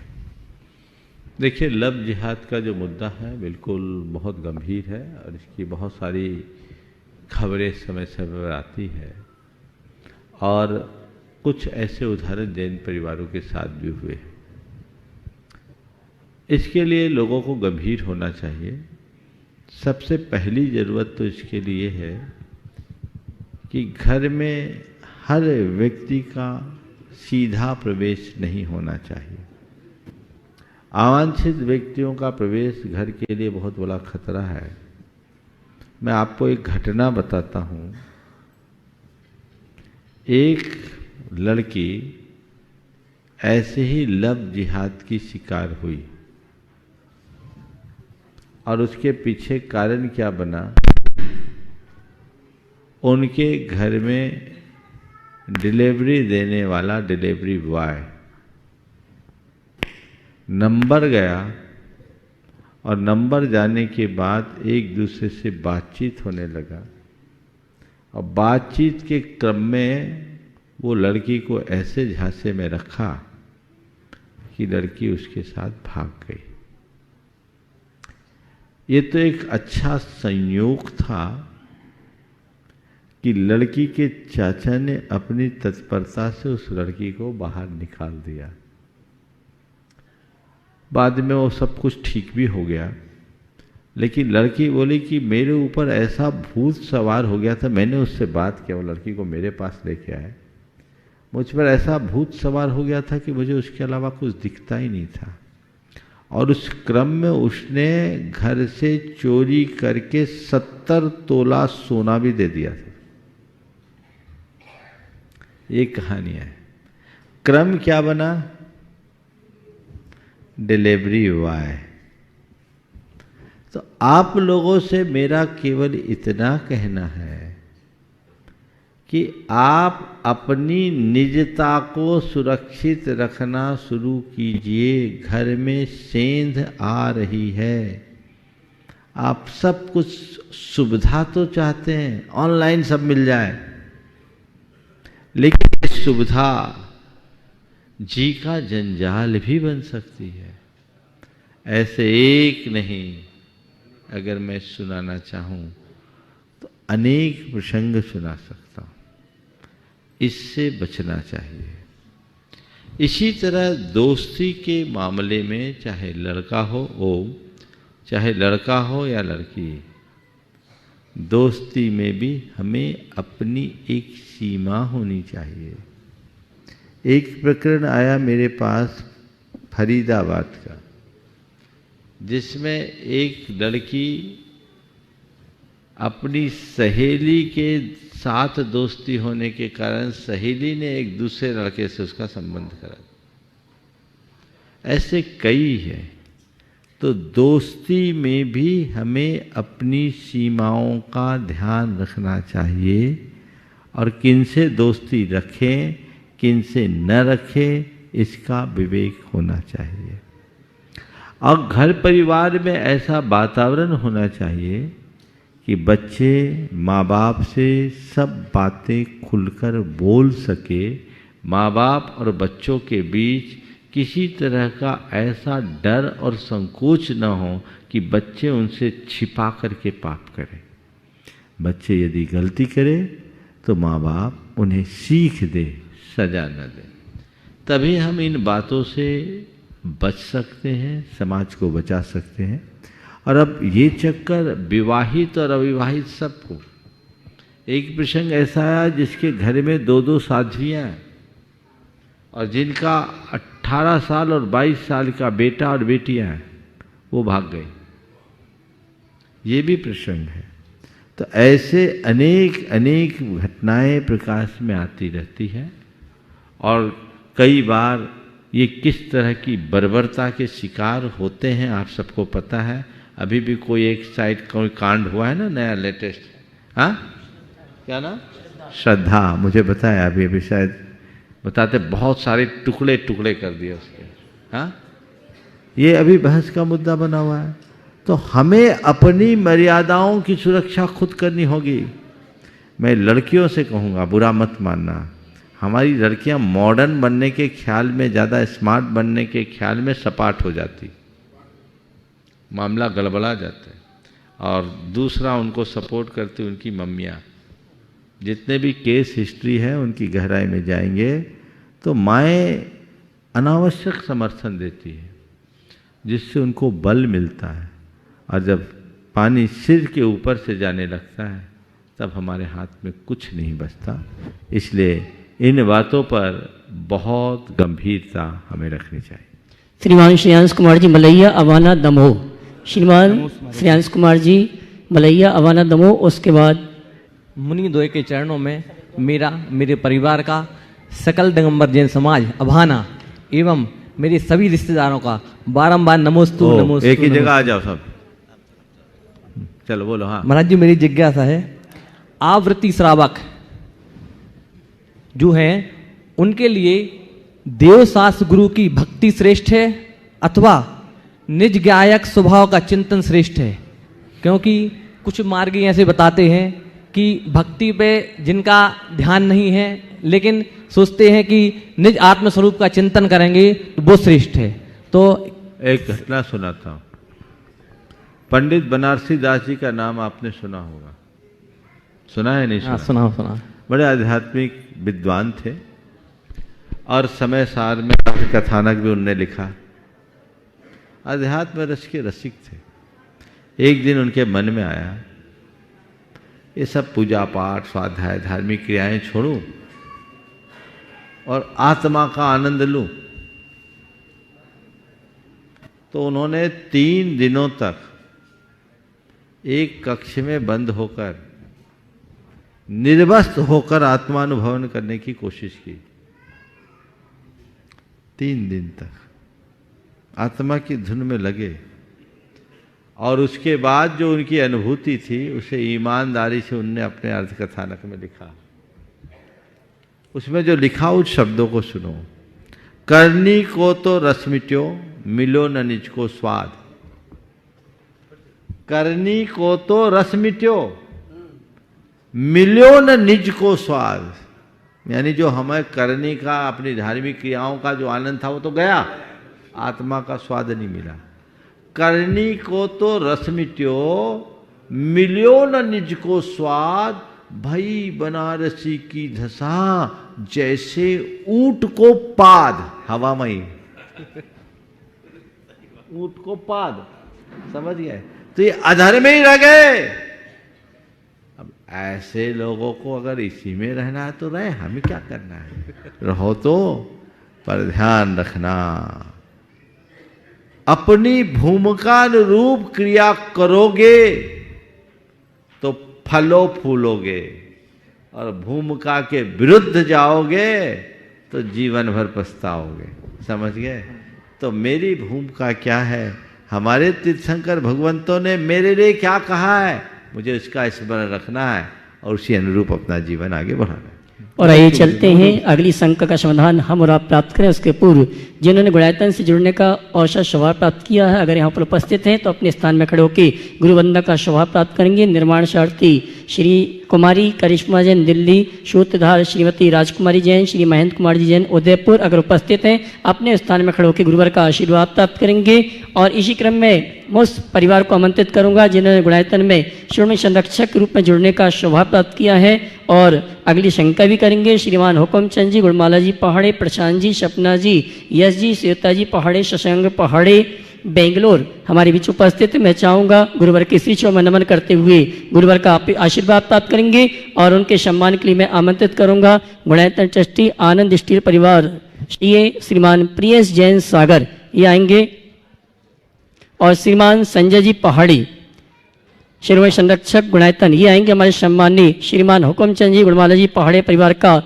देखिए, लव जिहाद का जो मुद्दा है बिल्कुल बहुत गंभीर है और इसकी बहुत सारी खबरें समय समय पर आती है और कुछ ऐसे उदाहरण जैन परिवारों के साथ भी हुए। इसके लिए लोगों को गंभीर होना चाहिए। सबसे पहली ज़रूरत तो इसके लिए है कि घर में हर व्यक्ति का सीधा प्रवेश नहीं होना चाहिए। अवांछित व्यक्तियों का प्रवेश घर के लिए बहुत बड़ा खतरा है। मैं आपको एक घटना बताता हूँ। एक लड़की ऐसे ही लव जिहाद की शिकार हुई और उसके पीछे कारण क्या बना, उनके घर में डिलीवरी देने वाला डिलीवरी बॉय नंबर गया और नंबर जाने के बाद एक दूसरे से बातचीत होने लगा और बातचीत के क्रम में वो लड़की को ऐसे झांसे में रखा कि लड़की उसके साथ भाग गई। ये तो एक अच्छा संयोग था कि लड़की के चाचा ने अपनी तत्परता से उस लड़की को बाहर निकाल दिया। बाद में वो सब कुछ ठीक भी हो गया, लेकिन लड़की बोली कि मेरे ऊपर ऐसा भूत सवार हो गया था। मैंने उससे बात किया, वो लड़की को मेरे पास लेके आए। मुझ पर ऐसा भूत सवार हो गया था कि मुझे उसके अलावा कुछ दिखता ही नहीं था और उस क्रम में उसने घर से चोरी करके 70 तोला सोना भी दे दिया था। ये कहानी है। क्रम क्या बना? Delivery boy. तो आप लोगों से मेरा केवल इतना कहना है कि आप अपनी निजता को सुरक्षित रखना शुरू कीजिए। घर में सेंध आ रही है, आप सब कुछ सुविधा तो चाहते हैं, ऑनलाइन सब मिल जाए, लेकिन ये सुविधा जी का जंजाल भी बन सकती है। ऐसे एक नहीं, अगर मैं सुनाना चाहूं तो अनेक प्रसंग सुना सकता हूं। इससे बचना चाहिए। इसी तरह दोस्ती के मामले में, चाहे लड़का हो या लड़की, दोस्ती में भी हमें अपनी एक सीमा होनी चाहिए। एक प्रकरण आया मेरे पास फरीदाबाद का, जिसमें एक लड़की अपनी सहेली के साथ दोस्ती होने के कारण सहेली ने एक दूसरे लड़के से उसका संबंध करा। ऐसे कई हैं। तो दोस्ती में भी हमें अपनी सीमाओं का ध्यान रखना चाहिए और किनसे दोस्ती रखें, किनसे न रखें, इसका विवेक होना चाहिए। और घर परिवार में ऐसा वातावरण होना चाहिए कि बच्चे माँ बाप से सब बातें खुलकर बोल सके। माँ बाप और बच्चों के बीच किसी तरह का ऐसा डर और संकोच न हो कि बच्चे उनसे छिपा करके पाप करें। बच्चे यदि गलती करें तो माँ बाप उन्हें सीख दे, सजा न दे। तभी हम इन बातों से बच सकते हैं, समाज को बचा सकते हैं। और अब ये चक्कर विवाहित और अविवाहित सबको। एक प्रसंग ऐसा आया जिसके घर में 2-2 साध्वियाँ हैं और जिनका 18 साल और 22 साल का बेटा और बेटियां हैं, वो भाग गई। ये भी प्रसंग है। तो ऐसे अनेक अनेक घटनाएं प्रकाश में आती रहती हैं और कई बार ये किस तरह की बर्बरता के शिकार होते हैं आप सबको पता है। अभी भी कोई एक साइड कोई कांड हुआ है ना, नया लेटेस्ट, हाँ क्या ना, श्रद्धा, मुझे बताया अभी शायद बताते, बहुत सारे टुकड़े टुकड़े कर दिए उसके। हाँ, ये अभी बहस का मुद्दा बना हुआ है। तो हमें अपनी मर्यादाओं की सुरक्षा खुद करनी होगी। मैं लड़कियों से कहूँगा, बुरा मत मानना, हमारी लड़कियां मॉडर्न बनने के ख्याल में, ज़्यादा स्मार्ट बनने के ख्याल में सपाट हो जाती, मामला गड़बड़ा जाता है। और दूसरा, उनको सपोर्ट करती उनकी मम्मियाँ। जितने भी केस हिस्ट्री है उनकी गहराई में जाएंगे तो माएँ अनावश्यक समर्थन देती है, जिससे उनको बल मिलता है। और जब पानी सिर के ऊपर से जाने लगता है तब हमारे हाथ में कुछ नहीं बचता। इसलिए इन बातों पर बहुत गंभीरता हमें रखनी चाहिए। श्रीमान श्रेयांश कुमार जी मलैया अवाना दमोह, श्रीमान श्रेयांश कुमार जी मलैया अवाना दमोह। उसके बाद मुनि द्वय के चरणों में मेरा, मेरे परिवार का, सकल दिगंबर जैन समाज अभाना एवं मेरे सभी रिश्तेदारों का बारंबार नमोस्तु नमोस्तु। एक ही जगह आ जाओ सब, चलो बोलो। हाँ महाराज जी, मेरी जिज्ञासा है, आवृत्ति श्रावक जो हैं उनके लिए देवशास्त्र गुरु की भक्ति श्रेष्ठ है अथवा निज गायक स्वभाव का चिंतन श्रेष्ठ है? क्योंकि कुछ मार्गी ऐसे बताते हैं कि भक्ति पे जिनका ध्यान नहीं है लेकिन सोचते हैं कि निज आत्मस्वरूप का चिंतन करेंगे तो वो श्रेष्ठ है। तो एक घटना सुनाता हूँ। पंडित बनारसी दास जी का नाम आपने सुना होगा, सुना है नहीं सुना? सुना। बड़े आध्यात्मिक विद्वान थे और समय सार में कथानक भी उनने लिखा। अध्यात्म रस के रसिक थे। एक दिन उनके मन में आया, ये सब पूजा पाठ स्वाध्याय धार्मिक क्रियाएं छोड़ूं और आत्मा का आनंद लूं। तो उन्होंने 3 दिनों तक एक कक्ष में बंद होकर निर्वस्त्र होकर आत्मानुभवन करने की कोशिश की। 3 दिन तक आत्मा की धुन में लगे और उसके बाद जो उनकी अनुभूति थी उसे ईमानदारी से उनने अपने अर्थ कथानक में लिखा। उसमें जो लिखा उस शब्दों को सुनो। करनी को तो रस मिट्यो, मिलो न निज को स्वाद। करनी को तो रस मिट्यो, मिलो न निज को स्वाद। यानी जो हमें करने का, अपनी धार्मिक क्रियाओं का जो आनंद था वो तो गया, आत्मा का स्वाद नहीं मिला। करनी को तो रस मिट्यो, मिलो न निज को स्वाद। भई बनारसी की धसा, जैसे ऊंट को पाद। हवा में ही ऊंट को पाद, समझ गए? तो ये अधर में ही रह गए। अब ऐसे लोगों को अगर इसी में रहना है तो रहे, हमें क्या करना है? रहो तो, पर ध्यान रखना अपनी भूमिका अनुरूप क्रिया करोगे तो फलो फूलोगे, और भूमिका के विरुद्ध जाओगे तो जीवन भर पछताओगे। समझ गए? तो मेरी भूमिका क्या है? हमारे तीर्थंकर भगवंतों ने मेरे लिए क्या कहा है, मुझे उसका स्मरण रखना है और उसी अनुरूप अपना जीवन आगे बढ़ाना है। और आइए चलते हैं अगली शंका का समाधान हम और आप प्राप्त करें। उसके पूर्व जिन्होंने गुणायतन से जुड़ने का अवसर स्वभाव प्राप्त किया है, अगर यहाँ पर उपस्थित हैं तो अपने स्थान में खड़े होकर गुरुवंदना का स्वभाव प्राप्त करेंगे। निर्माणार्थी श्री कुमारी करिश्मा जैन दिल्ली, सूत्रधार श्रीमती राजकुमारी जैन, श्री महेंद्र कुमार जी जैन उदयपुर, अगर उपस्थित हैं अपने स्थान में खड़े होकर गुरुवर का आशीर्वाद प्राप्त करेंगे। और इसी क्रम में मैं उस परिवार को आमंत्रित करूंगा जिन्होंने गुणायतन में श्रोमणी संरक्षक के रूप में जुड़ने का स्वभाव प्राप्त किया है, और अगली शंका भी करेंगे। श्रीमान हुकुमचंद जी, गुणमाला जी पहाड़े, प्रशांत जी, सपना जी, यश जी, श्वेता जी पहाड़े, शशांक पहाड़े, बेंगलोर हमारे बीच उपस्थित। मैं चाहूँगा गुरुवर के श्री चरण में नमन करते हुए गुरुवर का आशीर्वाद प्राप्त करेंगे, और उनके सम्मान के लिए मैं आमंत्रित करूँगा गुणायतन ट्रस्टी आनंद स्टील परिवार श्रीमान प्रियेश जैन सागर, ये आएंगे, और श्रीमान संजय जी पहाड़ी श्रोमणी संरक्षक गुणायतन, ये आएंगे हमारे सम्मानी श्रीमान हुकुमचंद जी, गुणमाला जी पहाड़े परिवार का,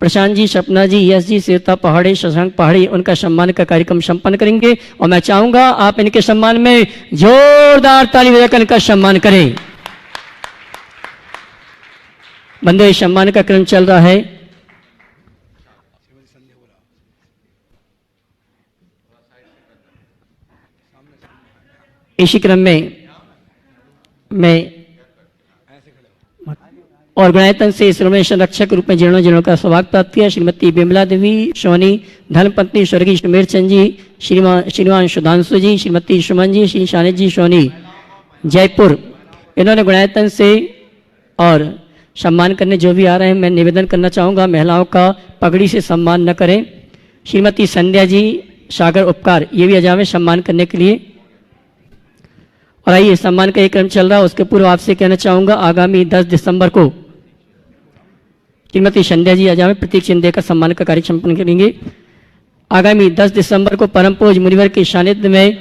प्रशांत जी, सपना जी, यश जी, श्वेता पहाड़ी, शशांक पहाड़ी, उनका सम्मान का कार्यक्रम संपन्न करेंगे। और मैं चाहूंगा आप इनके सम्मान में जोरदार ताली बजाकर इनका सम्मान करें। बंदे सम्मान का क्रम चल रहा है। इसी क्रम में मैं और गुणायतन से श्रोमणी संरक्षक के रूप में जिन्होंने का सौभाग्य प्राप्त किया, श्रीमती बिमला देवी सोनी, धर्मपत्नी स्वर्गीय सुमेर चंद जी, श्रीमान सुधांशु जी, श्रीमती सुमन जी, श्री शानित जी सोनी जयपुर, इन्होंने गुणायतन से और सम्मान करने जो भी आ रहे हैं, मैं निवेदन करना चाहूँगा महिलाओं का पगड़ी से सम्मान न करें। श्रीमती संध्या जी सागर उपकार, ये भी आ जावे सम्मान करने के लिए। और आइए सम्मान का एक क्रम चल रहा है, उसके पूर्व आपसे कहना चाहूँगा आगामी 10 दिसंबर को श्रीमती संध्या जी आ जावे प्रतीक चिन्ह देकर सम्मान का कार्य संपन्न करेंगे। आगामी 10 दिसंबर को परम पूज्य मुनिवर के सानिध्य में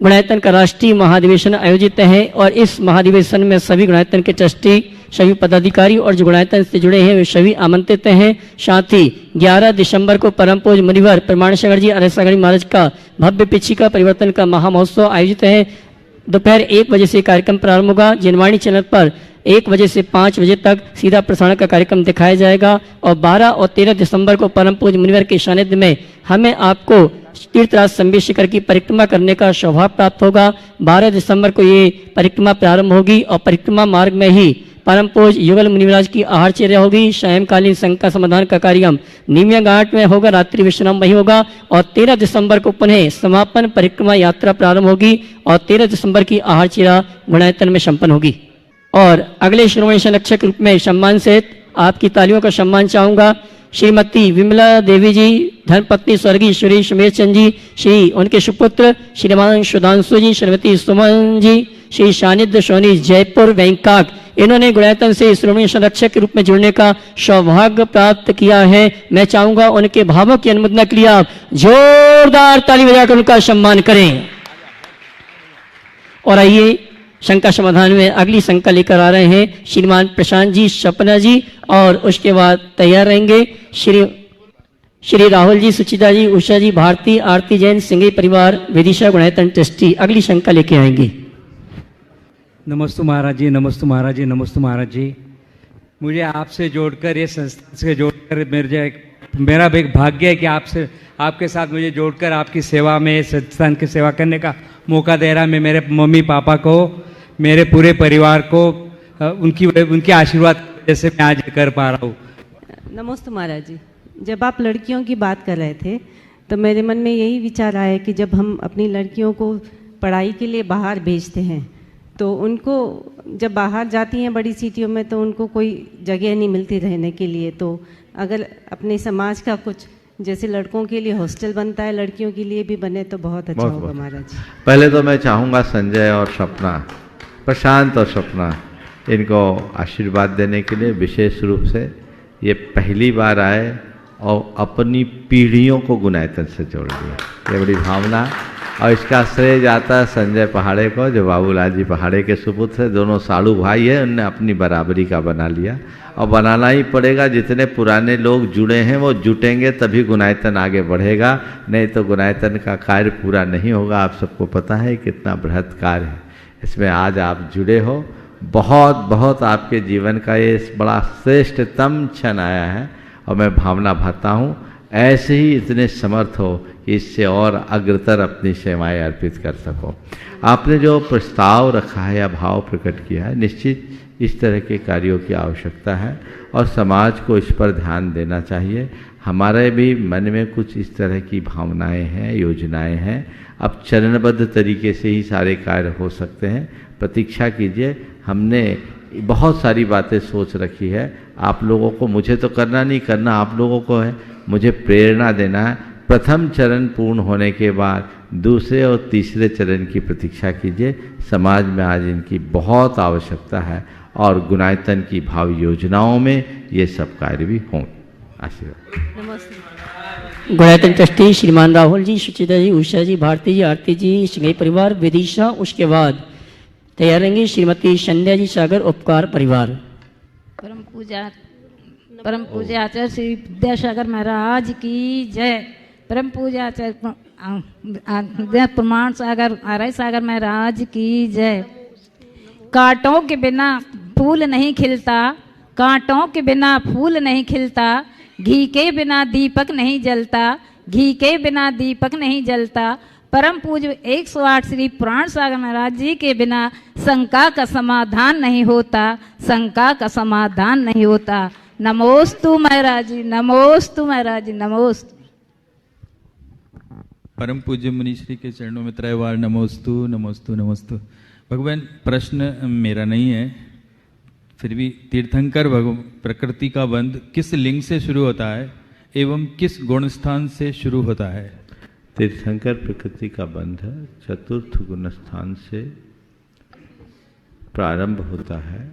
गुणायतन का राष्ट्रीय महाधिवेशन आयोजित है, और इस महाधिवेशन में सभी गुणायतन के ट्रस्टी, सभी पदाधिकारी और जो गुणायतन से जुड़े हैं वे सभी आमंत्रित हैं। साथ ही 11 दिसंबर को परम पूज्य मुनिवर प्रमाण सागर जी आर्य सागर महाराज का भव्य पिछिका परिवर्तन का महामहोत्सव आयोजित है। दोपहर 1 बजे से कार्यक्रम प्रारंभ होगा। जनवाणी चैनल पर 1 बजे से 5 बजे तक सीधा प्रसारण का कार्यक्रम दिखाया जाएगा। और 12 और 13 दिसंबर को परम पूज्य मुनिवर के सानिध्य में हमें आपको तीर्थराज संबित शिखर की परिक्रमा करने का सौभाग्य प्राप्त होगा। 12 दिसंबर को ये परिक्रमा प्रारंभ होगी, और परिक्रमा मार्ग में ही परम पूज्य युगल मुनिराज की आहारचर्या होगी। सायंकालीन शंका समाधान का कार्यक्रम नीमिया घाट में होगा, रात्रि विश्राम वही होगा। और 13 दिसंबर को पुनः समापन परिक्रमा यात्रा प्रारंभ होगी, और 13 दिसंबर की आहारचर्या गुणायतन में संपन्न होगी। और अगले श्रोमणी संरक्षक रूप में सम्मान सहित आपकी तालियों का सम्मान चाहूँगा श्रीमती विमला देवी जी, धर्मपत्नी स्वर्गीय श्री सुमेर चंद जी, श्री उनके सुपुत्र श्रीमान सुधांशु जी, श्रीमती सुमन जी, श्री सानिध्य सोनी जयपुर बैंकॉक, इन्होंने गुणायतन से श्रोमणी संरक्षक के रूप में जुड़ने का सौभाग्य प्राप्त किया है। मैं चाहूंगा उनके भावों की अनुमोदना के लिए आप जोरदार ताली बजाकर उनका सम्मान करें। और आइए शंका समाधान में अगली शंका लेकर आ रहे हैं श्रीमान प्रशांत जी, सपना जी, और उसके बाद तैयार रहेंगे श्री राहुल जी, सुचिता जी, उषा जी, भारती, आरती जैन, सिंघी परिवार, विदिशा गुणायतन ट्रस्टी अगली शंका लेके आएंगे। नमस्ते महाराज जी, नमस्ते महाराज जी, नमस्ते महाराज जी। मुझे आपसे जोड़कर, ये संस्था से जोड़कर मेरा एक भाग्य है कि आपसे, आपके साथ मुझे जोड़कर आपकी सेवा में, संस्थान की सेवा करने का मौका दे रहा। मैं मेरे मम्मी पापा को, मेरे पूरे परिवार को उनकी आशीर्वाद जैसे मैं आज कर पा रहा हूँ। नमस्ते महाराज जी। जब आप लड़कियों की बात कर रहे थे तो मेरे मन में यही विचार आया कि जब हम अपनी लड़कियों को पढ़ाई के लिए बाहर भेजते हैं तो उनको जब बाहर जाती हैं बड़ी सिटियों में तो उनको कोई जगह नहीं मिलती रहने के लिए। तो अगर अपने समाज का कुछ जैसे लड़कों के लिए हॉस्टल बनता है, लड़कियों के लिए भी बने तो बहुत अच्छा होगा महाराज। पहले तो मैं चाहूँगा संजय और सपना, प्रशांत और सपना, इनको आशीर्वाद देने के लिए विशेष रूप से। ये पहली बार आए और अपनी पीढ़ियों को गुनायतन से जोड़ दिया, ये बड़ी भावना। और इसका श्रेय जाता है संजय पहाड़े को, जो बाबूलाल जी पहाड़े के सुपुत्र है। दोनों साड़ू भाई है, उनने अपनी बराबरी का बना लिया और बनाना ही पड़ेगा। जितने पुराने लोग जुड़े हैं वो जुटेंगे तभी गुनायतन आगे बढ़ेगा, नहीं तो गुनायतन का कार्य पूरा नहीं होगा। आप सबको पता है कितना बृहत कार्य है इसमें। आज आप जुड़े हो, बहुत बहुत आपके जीवन का ये बड़ा श्रेष्ठतम क्षण आया है और मैं भावना भाता हूँ ऐसे ही इतने समर्थ हो कि इससे और अग्रतर अपनी सेवाएं अर्पित कर सको। आपने जो प्रस्ताव रखा है या भाव प्रकट किया है, निश्चित इस तरह के कार्यों की आवश्यकता है और समाज को इस पर ध्यान देना चाहिए। हमारे भी मन में कुछ इस तरह की भावनाएं हैं, योजनाएं हैं। अब चरणबद्ध तरीके से ही सारे कार्य हो सकते हैं। प्रतीक्षा कीजिए, हमने बहुत सारी बातें सोच रखी है। आप लोगों को, मुझे तो करना नहीं, करना आप लोगों को है। मुझे प्रेरणा देना है। प्रथम चरण पूर्ण होने के बाद दूसरे और तीसरे चरण की प्रतीक्षा कीजिए। समाज में आज इनकी बहुत आवश्यकता है और गुणायतन की भावी योजनाओं में ये सब कार्य भी हों। आशीर्वाद। नमस्ते। गुणायतन ट्रस्टी श्रीमान राहुल जी, सुचिता जी, उषा जी, भारती जी, आरती जी, सिंघई परिवार, विदिशा। उसके बाद तैयार रहेंगी श्रीमती संध्या जी सागर, उपकार परिवार। परम पूज्य आचार्य श्री विद्यासागर महाराज की जय। परम पूज्य आचार्य प्रमाण सागर आर्य सागर महाराज की जय। कांटों के बिना फूल नहीं खिलता, कांटों के बिना फूल नहीं खिलता, घी के बिना दीपक नहीं जलता, घी के बिना दीपक नहीं जलता। परम पूज्य 108 श्री पुराण सागर महाराज जी के बिना शंका का समाधान नहीं होता, शंका का समाधान नहीं होता। नमोस्तु महाराज जी, नमोस्तु महाराज जी, नमोस्तु। परम पूज्य मुनीश्री के चरणों में त्रयवार नमोस्तु नमोस्तु नमोस्तु। भगवान, प्रश्न मेरा नहीं है, फिर भी तीर्थंकर प्रकृति का बंध किस लिंग से शुरू होता है एवं किस गुण स्थान से शुरू होता है? तीर्थंकर प्रकृति का बंध चतुर्थ गुण स्थान से प्रारंभ होता है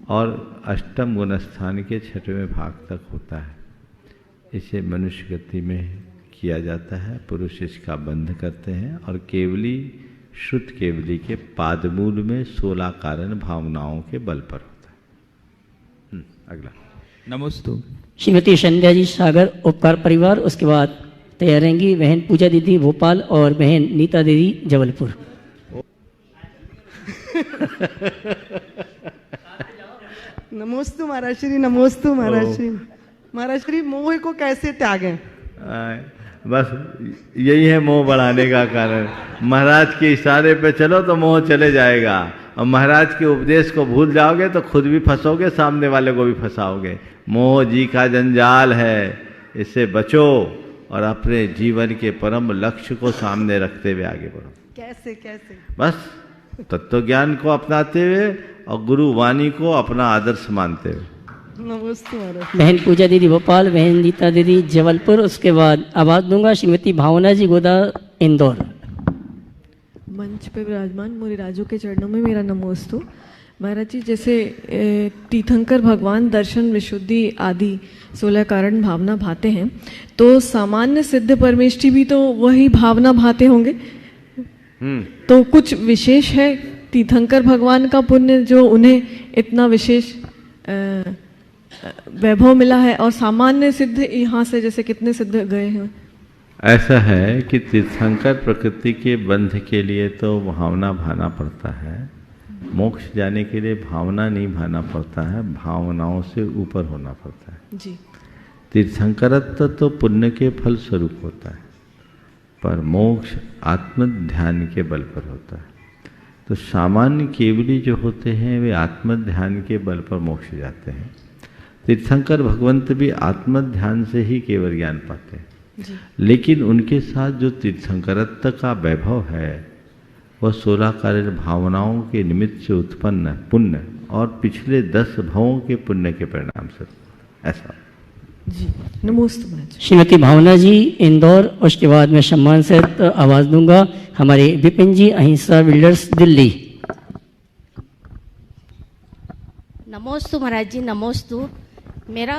और अष्टम गुण स्थान के छठवें भाग तक होता है। इसे मनुष्य गति में किया जाता है। पुरुष इसका बंध करते हैं और केवली शुद्ध केवली के पादमूल में 16 कारण भावनाओं के बल पर होता है। अगला। नमोस्तु। श्रीमती संध्या जी सागर, उपकार परिवार। उसके बाद तैयार रहेंगी बहन पूजा दीदी भोपाल और बहन नीता दीदी जबलपुर। नमोस्तु महाराज श्री, नमोस्तु महाराज श्री। महाराज श्री, मोह को कैसे त्यागें? बस यही है मोह बढ़ाने का कारण। महाराज के इशारे पे चलो तो मोह चले जाएगा, और महाराज के उपदेश को भूल जाओगे तो खुद भी फंसोगे, सामने वाले को भी फंसाओगे। मोह जी का जंजाल है, इससे बचो और अपने जीवन के परम लक्ष्य को सामने रखते हुए आगे बढ़ो। कैसे कैसे? बस तत्व ज्ञान को अपनाते हुए और गुरु वाणी को अपना आदर्श मानते हुए। नमस्ते महाराज। बहन पूजा दीदी भोपाल, बहन नीता दीदी जबलपुर। उसके बाद आवाज दूंगा श्रीमती भावना जी गोदा, इंदौर। मंच पे विराजमान मोरे राजू के चरणों में मेरा नमोस्तु। महाराज जी, जैसे तीर्थंकर भगवान दर्शन विशुद्धि आदि 16 कारण भावना भाते हैं, तो सामान्य सिद्ध परमेष्ठी भी तो वही भावना भाते होंगे। तो कुछ विशेष है तीर्थंकर भगवान का पुण्य जो उन्हें इतना विशेष वैभव मिला है, और सामान्य सिद्ध यहाँ से जैसे कितने सिद्ध गए हैं? ऐसा है कि तीर्थंकर प्रकृति के बंध के लिए तो भावना भाना पड़ता है, मोक्ष जाने के लिए भावना नहीं भाना पड़ता है, भावनाओं से ऊपर होना पड़ता है। जी। तीर्थंकरत्व तो पुण्य के फल स्वरूप होता है, पर मोक्ष आत्म ध्यान के बल पर होता है। तो सामान्य केवली जो होते हैं वे आत्म ध्यान के बल पर मोक्ष जाते हैं। तीर्थंकर भगवंत भी आत्म ध्यान से ही केवल ज्ञान पाते हैं, लेकिन उनके साथ जो तीर्थंकरत्व का वैभव है वह 16 कार्य भावनाओं के निमित्त से उत्पन्न पुण्य और पिछले 10 भवों के पुण्य के परिणाम से ऐसा। जी नमोस्तु महाराज। श्रीमती भावना जी इंदौर, उसके बाद मैं सम्मान से आवाज़ दूंगा हमारे विपिन जी अहिंसा बिल्डर्स दिल्ली। नमोस्तु महाराज जी, नमोस्तु। मेरा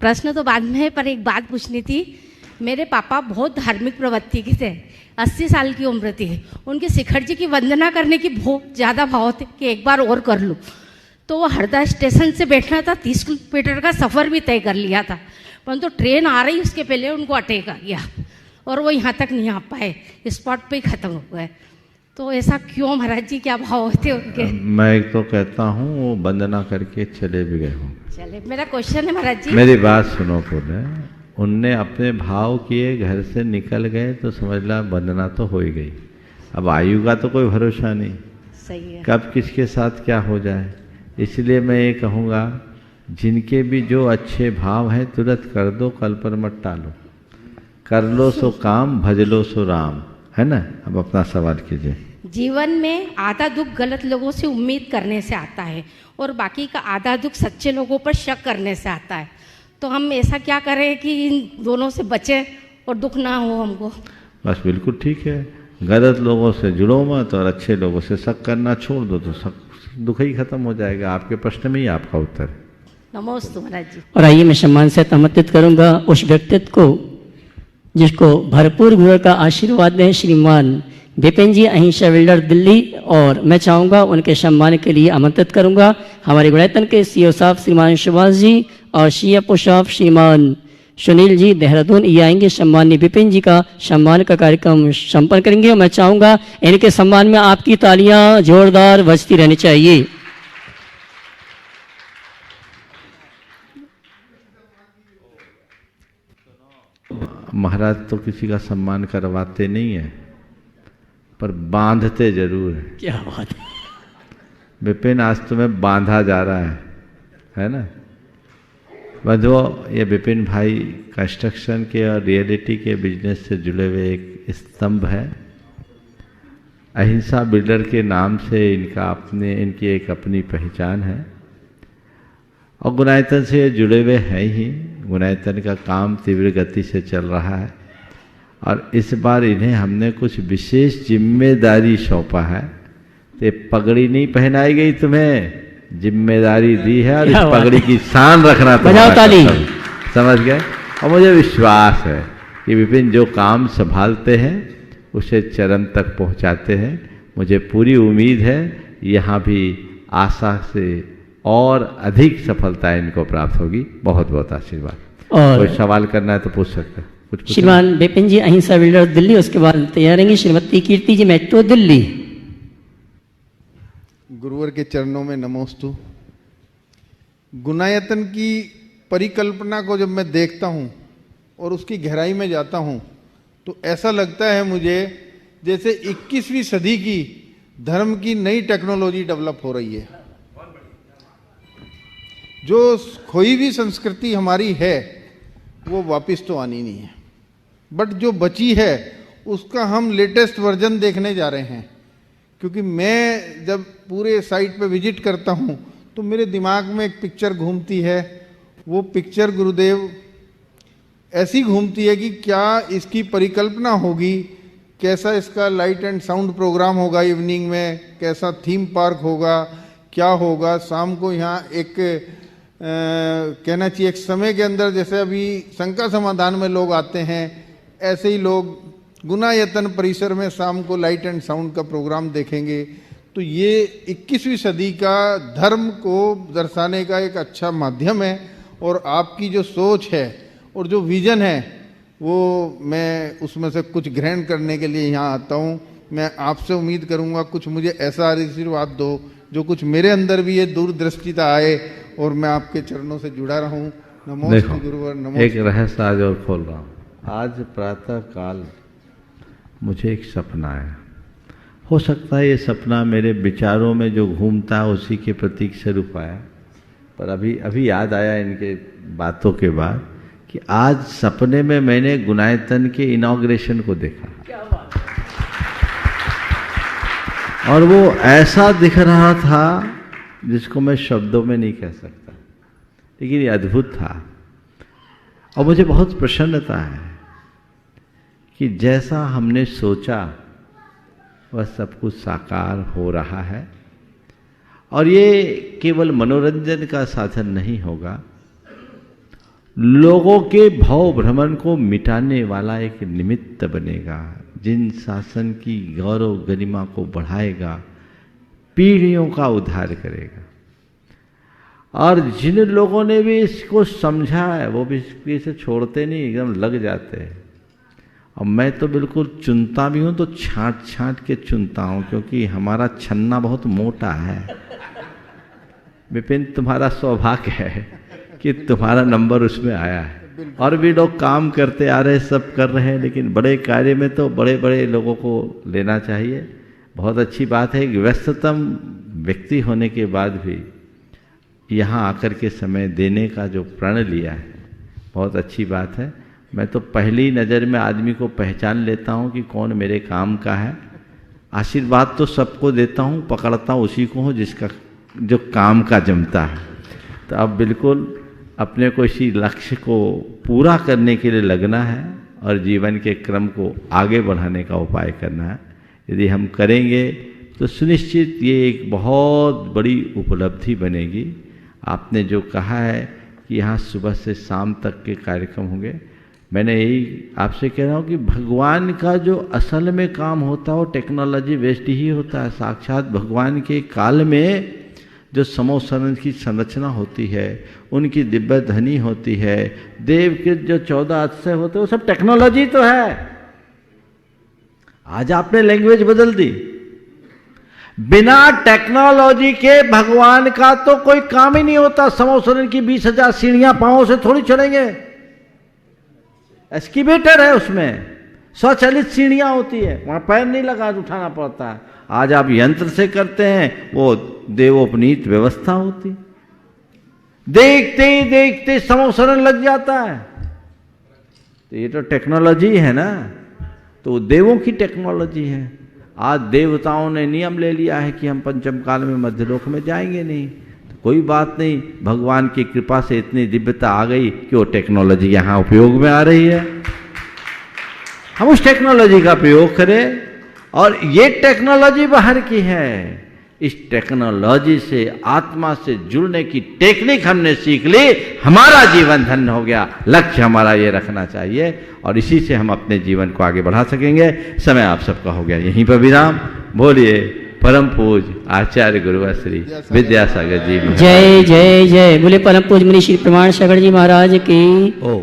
प्रश्न तो बाद में है, पर एक बात पूछनी थी। मेरे पापा बहुत धार्मिक प्रवृत्ति के थे, 80 साल की उम्र थी। उनके शिखर जी की वंदना करने की बहुत ज़्यादा भाव थे कि एक बार और कर लूँ। तो वो हरदा स्टेशन से बैठना था, 30 किलोमीटर का सफ़र भी तय कर लिया था, परंतु ट्रेन आ रही उसके पहले उनको अटैक आ गया और वो यहाँ तक नहीं आ पाए, स्पॉट पे ही ख़त्म हो गए। तो ऐसा क्यों महाराज जी, क्या भाव होते उनके? मैं एक तो कहता हूँ वो वंदना करके चले भी गए हों। चले, मेरा क्वेश्चन है महाराज जी। मेरी बात सुनो पूरे। उनने अपने भाव किए, घर से निकल गए तो समझ ला वंदना तो हो ही गई। अब आयु का तो कोई भरोसा नहीं, सही है। कब किसके साथ क्या हो जाए। इसलिए मैं ये कहूँगा जिनके भी जो अच्छे भाव हैं तुरंत कर दो, कल पर मत टालो। कर लो सो काम, भज लो सो राम, है ना। अब अपना सवाल कीजिए। जीवन में आधा दुख गलत लोगों से उम्मीद करने से आता है और बाकी का आधा दुख सच्चे लोगों पर शक करने से आता है। तो हम ऐसा क्या करें कि इन दोनों से बचें और दुख ना हो हमको? बस बिल्कुल ठीक है, गलत लोगों से जुड़ो मत और अच्छे लोगों से शक करना छोड़ दो तो सब दुख ही खत्म हो जाएगा। आपके प्रश्न में ही आपका उत्तर है। नमोस्तु महाराज जी। और आइए मैं सम्मान से आमंत्रित करूंगा उस व्यक्तित्व को जिसको भरपूर गुरु का आशीर्वाद दें, श्रीमान विपिन जी अहिंसा बिल्डर दिल्ली। और मैं चाहूँगा उनके सम्मान के लिए आमंत्रित करूँगा हमारे गुणायतन के सीओ साहब श्रीमान सुभाष जी और सीएफओ साहब श्रीमान सुनील जी देहरादून। ये आएंगे, सम्मान्य विपिन जी का सम्मान का कार्यक्रम संपन्न करेंगे। मैं चाहूँगा इनके सम्मान में आपकी तालियां जोरदार बजती रहनी चाहिए। महाराज तो किसी का सम्मान करवाते नहीं है, पर बांधते जरूर है। क्या बात है विपिन, आज तुम्हें बांधा जा रहा है ना। बंधुओं, ये विपिन भाई कंस्ट्रक्शन के और रियलिटी के बिजनेस से जुड़े हुए एक स्तंभ है। अहिंसा बिल्डर के नाम से इनकी एक अपनी पहचान है और गुणायतन से ये जुड़े हुए हैं ही। गुणायतन का काम तीव्र गति से चल रहा है और इस बार इन्हें हमने कुछ विशेष जिम्मेदारी सौंपा है। तो पगड़ी नहीं पहनाई गई, तुम्हें जिम्मेदारी दी है और इस पगड़ी की शान रखना तुम्हारा कर्तव्य। समझ गए। और मुझे विश्वास है कि विपिन जो काम संभालते हैं उसे चरम तक पहुंचाते हैं। मुझे पूरी उम्मीद है यहाँ भी आशा से और अधिक सफलता इनको प्राप्त होगी। बहुत बहुत आशीर्वाद। और कोई सवाल करना है तो पूछ सकते हैं। कुछ श्रीमान विपिन जी अहिंसा बिल्डर दिल्ली, उसके बाद तैयार रहेंगे श्रीमती कीर्ति जी मेट्रो दिल्ली। गुरुवर के चरणों में नमोस्तु। गुणायतन की परिकल्पना को जब मैं देखता हूँ और उसकी गहराई में जाता हूँ तो ऐसा लगता है मुझे जैसे 21वीं सदी की धर्म की नई टेक्नोलॉजी डेवलप हो रही है। जो खोई हुई संस्कृति हमारी है वो वापस तो आनी नहीं है, बट जो बची है उसका हम लेटेस्ट वर्जन देखने जा रहे हैं। क्योंकि मैं जब पूरे साइट पे विजिट करता हूँ तो मेरे दिमाग में एक पिक्चर घूमती है। वो पिक्चर गुरुदेव ऐसी घूमती है कि क्या इसकी परिकल्पना होगी, कैसा इसका लाइट एंड साउंड प्रोग्राम होगा इवनिंग में, कैसा थीम पार्क होगा, क्या होगा। शाम को यहाँ एक कहना चाहिए एक समय के अंदर जैसे अभी शंका समाधान में लोग आते हैं, ऐसे ही लोग गुणायतन परिसर में शाम को लाइट एंड साउंड का प्रोग्राम देखेंगे। तो ये 21वीं सदी का धर्म को दर्शाने का एक अच्छा माध्यम है। और आपकी जो सोच है और जो विजन है वो मैं उसमें से कुछ ग्रहण करने के लिए यहाँ आता हूँ। मैं आपसे उम्मीद करूँगा कुछ मुझे ऐसा आशीर्वाद दो जो कुछ मेरे अंदर भी ये दूरदृष्टिता आए और मैं आपके चरणों से जुड़ा रहूं। नमो देखो, गुरुवर नमो। एक रहस्य आज और खोल रहा हूँ। आज प्रातः काल मुझे एक सपना आया। हो सकता है ये सपना मेरे विचारों में जो घूमता है उसी के प्रतीक स्वरूप आया, पर अभी याद आया इनके बातों के बाद कि आज सपने में मैंने गुनायतन के इनॉग्रेशन को देखा और वो ऐसा दिख रहा था जिसको मैं शब्दों में नहीं कह सकता, लेकिन ये अद्भुत था। और मुझे बहुत प्रसन्नता है कि जैसा हमने सोचा वह सब कुछ साकार हो रहा है। और ये केवल मनोरंजन का साधन नहीं होगा, लोगों के भाव भ्रमण को मिटाने वाला एक निमित्त बनेगा, जिन शासन की गौरव गरिमा को बढ़ाएगा, पीढ़ियों का उद्धार करेगा। और जिन लोगों ने भी इसको समझा है वो भी इसे छोड़ते नहीं, एकदम लग जाते हैं। और मैं तो बिल्कुल चुनता भी हूँ तो छांट छांट के चुनता हूँ, क्योंकि हमारा छन्ना बहुत मोटा है। विपिन, तुम्हारा सौभाग्य है कि तुम्हारा नंबर उसमें आया है। और भी लोग काम करते आ रहे, सब कर रहे हैं, लेकिन बड़े कार्य में तो बड़े बड़े लोगों को लेना चाहिए। बहुत अच्छी बात है कि व्यस्ततम व्यक्ति होने के बाद भी यहाँ आकर के समय देने का जो प्रण लिया है, बहुत अच्छी बात है। मैं तो पहली नज़र में आदमी को पहचान लेता हूँ कि कौन मेरे काम का है। आशीर्वाद तो सबको देता हूँ, पकड़ता उसी को हूँ जिसका जो काम का जमता है। तो अब बिल्कुल अपने को इसी लक्ष्य को पूरा करने के लिए लगना है और जीवन के क्रम को आगे बढ़ाने का उपाय करना है। यदि हम करेंगे तो सुनिश्चित ये एक बहुत बड़ी उपलब्धि बनेगी। आपने जो कहा है कि यहाँ सुबह से शाम तक के कार्यक्रम होंगे, मैंने यही आपसे कह रहा हूँ कि भगवान का जो असल में काम होता है वो टेक्नोलॉजी वेस्ट ही होता है। साक्षात भगवान के काल में जो समोसरण की संरचना होती है, उनकी दिव्य ध्वनि होती है, देव के जो 14 अक्षय होते हैं, वो सब टेक्नोलॉजी तो है। आज आपने लैंग्वेज बदल दी। बिना टेक्नोलॉजी के भगवान का तो कोई काम ही नहीं होता। समोसरण की 20,000 सीढ़ियां पांवों से थोड़ी चढ़ेंगे। एस्किवेटर है, उसमें स्वचालित सीढ़ियां होती है, वहां पैर नहीं लगा उठाना पड़ता है। आज आप यंत्र से करते हैं, वो देवोपनीत व्यवस्था होती। देखते ही देखते समोसरण लग जाता है। तो ये तो टेक्नोलॉजी है ना, तो देवों की टेक्नोलॉजी है। आज देवताओं ने नियम ले लिया है कि हम पंचम काल में मध्यलोक में जाएंगे नहीं। तो कोई बात नहीं, भगवान की कृपा से इतनी दिव्यता आ गई कि वो टेक्नोलॉजी यहाँ उपयोग में आ रही है। हम उस टेक्नोलॉजी का प्रयोग करें। और ये टेक्नोलॉजी बाहर की है। इस टेक्नोलॉजी से, आत्मा से जुड़ने की टेक्निक हमने सीख ली, हमारा जीवन धन्य हो गया। लक्ष्य हमारा ये रखना चाहिए और इसी से हम अपने जीवन को आगे बढ़ा सकेंगे। समय आप सबका हो गया, यहीं पर विराम। बोलिए परम पूज आचार्य गुरुवर श्री विद्यासागर जी। जय जय जय। बोले परम पूज मुनि श्री प्रमाण सागर जी महाराज की। ओ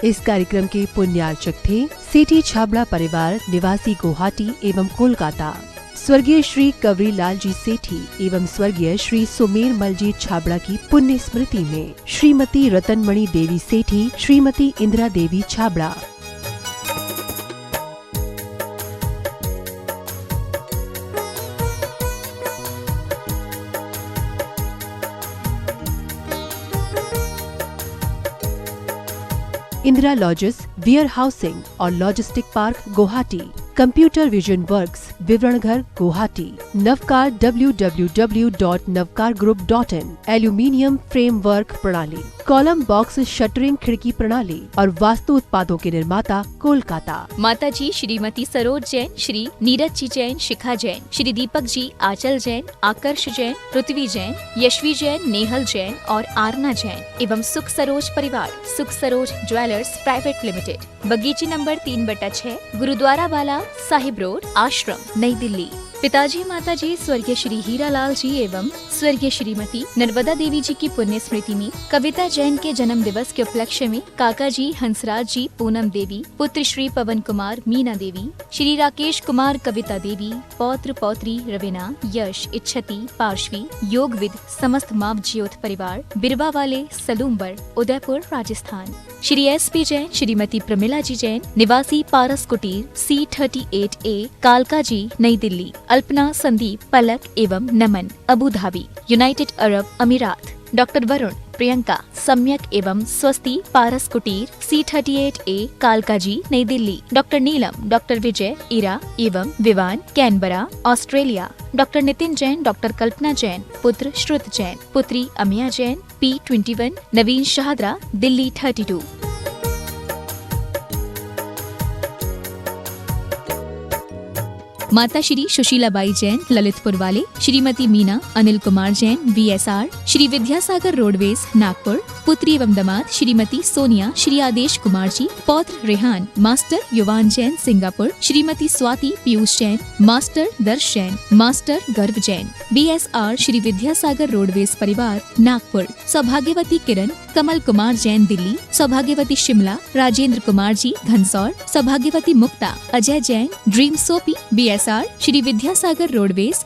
इस कार्यक्रम के पुण्यार्चक थे सेठी छाबड़ा परिवार निवासी गुवाहाटी एवं कोलकाता, स्वर्गीय श्री कवरी लाल जी सेठी एवं स्वर्गीय श्री सुमेर मलजीत छाबड़ा की पुण्य स्मृति में Shrimati Ratanmani Devi Sethi, Shrimati Indira Devi Chhabra. Indira lodges, warehousing और logistic park Guwahati, computer vision works, विवरण घर Guwahati, Navkar www.navkargroup.in, aluminium framework प्रणाली। कॉलम बॉक्स शटरिंग खिड़की प्रणाली और वास्तु उत्पादों के निर्माता कोलकाता। माताजी श्रीमती सरोज जैन, श्री नीरज जी जैन, शिखा जैन, श्री दीपक जी, आंचल जैन, आकर्ष जैन, पृथ्वी जैन, यशवी जैन, नेहल जैन और आरना जैन एवं सुख सरोज परिवार, सुख सरोज ज्वेलर्स प्राइवेट लिमिटेड, बगीची नंबर 3/6, गुरुद्वारा वाला, साहिब रोड, आश्रम, नई दिल्ली। पिताजी माताजी स्वर्गीय श्री हीरालाल जी एवं स्वर्गीय श्रीमती नर्मदा देवी जी की पुण्य स्मृति में कविता जैन के जन्म दिवस के उपलक्ष्य में काका जी हंसराज जी, पूनम देवी, पुत्र श्री पवन कुमार, मीना देवी, श्री राकेश कुमार, कविता देवी, पौत्र पौत्री रवीना, यश, इच्छति, पार्श्वी, योगविद, समस्त माव ज्योत परिवार, बिरवा वाले, सलूम्बर, उदयपुर, राजस्थान। श्री SP जैन, श्रीमती प्रमिला जी जैन, निवासी पारस कुटीर, C38A, कालका जी, नई दिल्ली। अल्पना, संदीप, पलक एवं नमन, अबू धाबी, यूनाइटेड अरब अमीरात। डॉक्टर वरुण, प्रियंका, सम्यक एवं स्वस्ति, पारस कुटीर, C38A, कालका जी, नई दिल्ली। डॉक्टर नीलम, डॉक्टर विजय, इरा एवं Vivaan, Canberra, Australia. Doctor Nitin Jain, doctor Kalpana Jain, पुत्र श्रुत जैन, पुत्री अमिया जैन, P21, नवीन शाहदरा, दिल्ली 32। माता श्री सुशीलाबाई जैन, ललितपुर वाले, श्रीमती मीना, अनिल कुमार जैन, VSR, श्री विद्यासागर रोडवेज, नागपुर। पुत्री एवं दामाद श्रीमती सोनिया, श्री आदेश कुमार जी, पौत्र रेहान, मास्टर युवान जैन, सिंगापुर। श्रीमती स्वाति पीयूष जैन, मास्टर दर्श जैन, मास्टर गर्व जैन, BSR, श्री विद्यासागर रोडवेज परिवार, नागपुर। सौभाग्यवती किरण, कमल कुमार जैन, दिल्ली। सौभाग्यवती शिमला, राजेंद्र कुमार जी, घनसौर। सौभाग्यवती Mukta, Ajay Jain, dream soapy, BSR, Shri Vidyasagar roadways,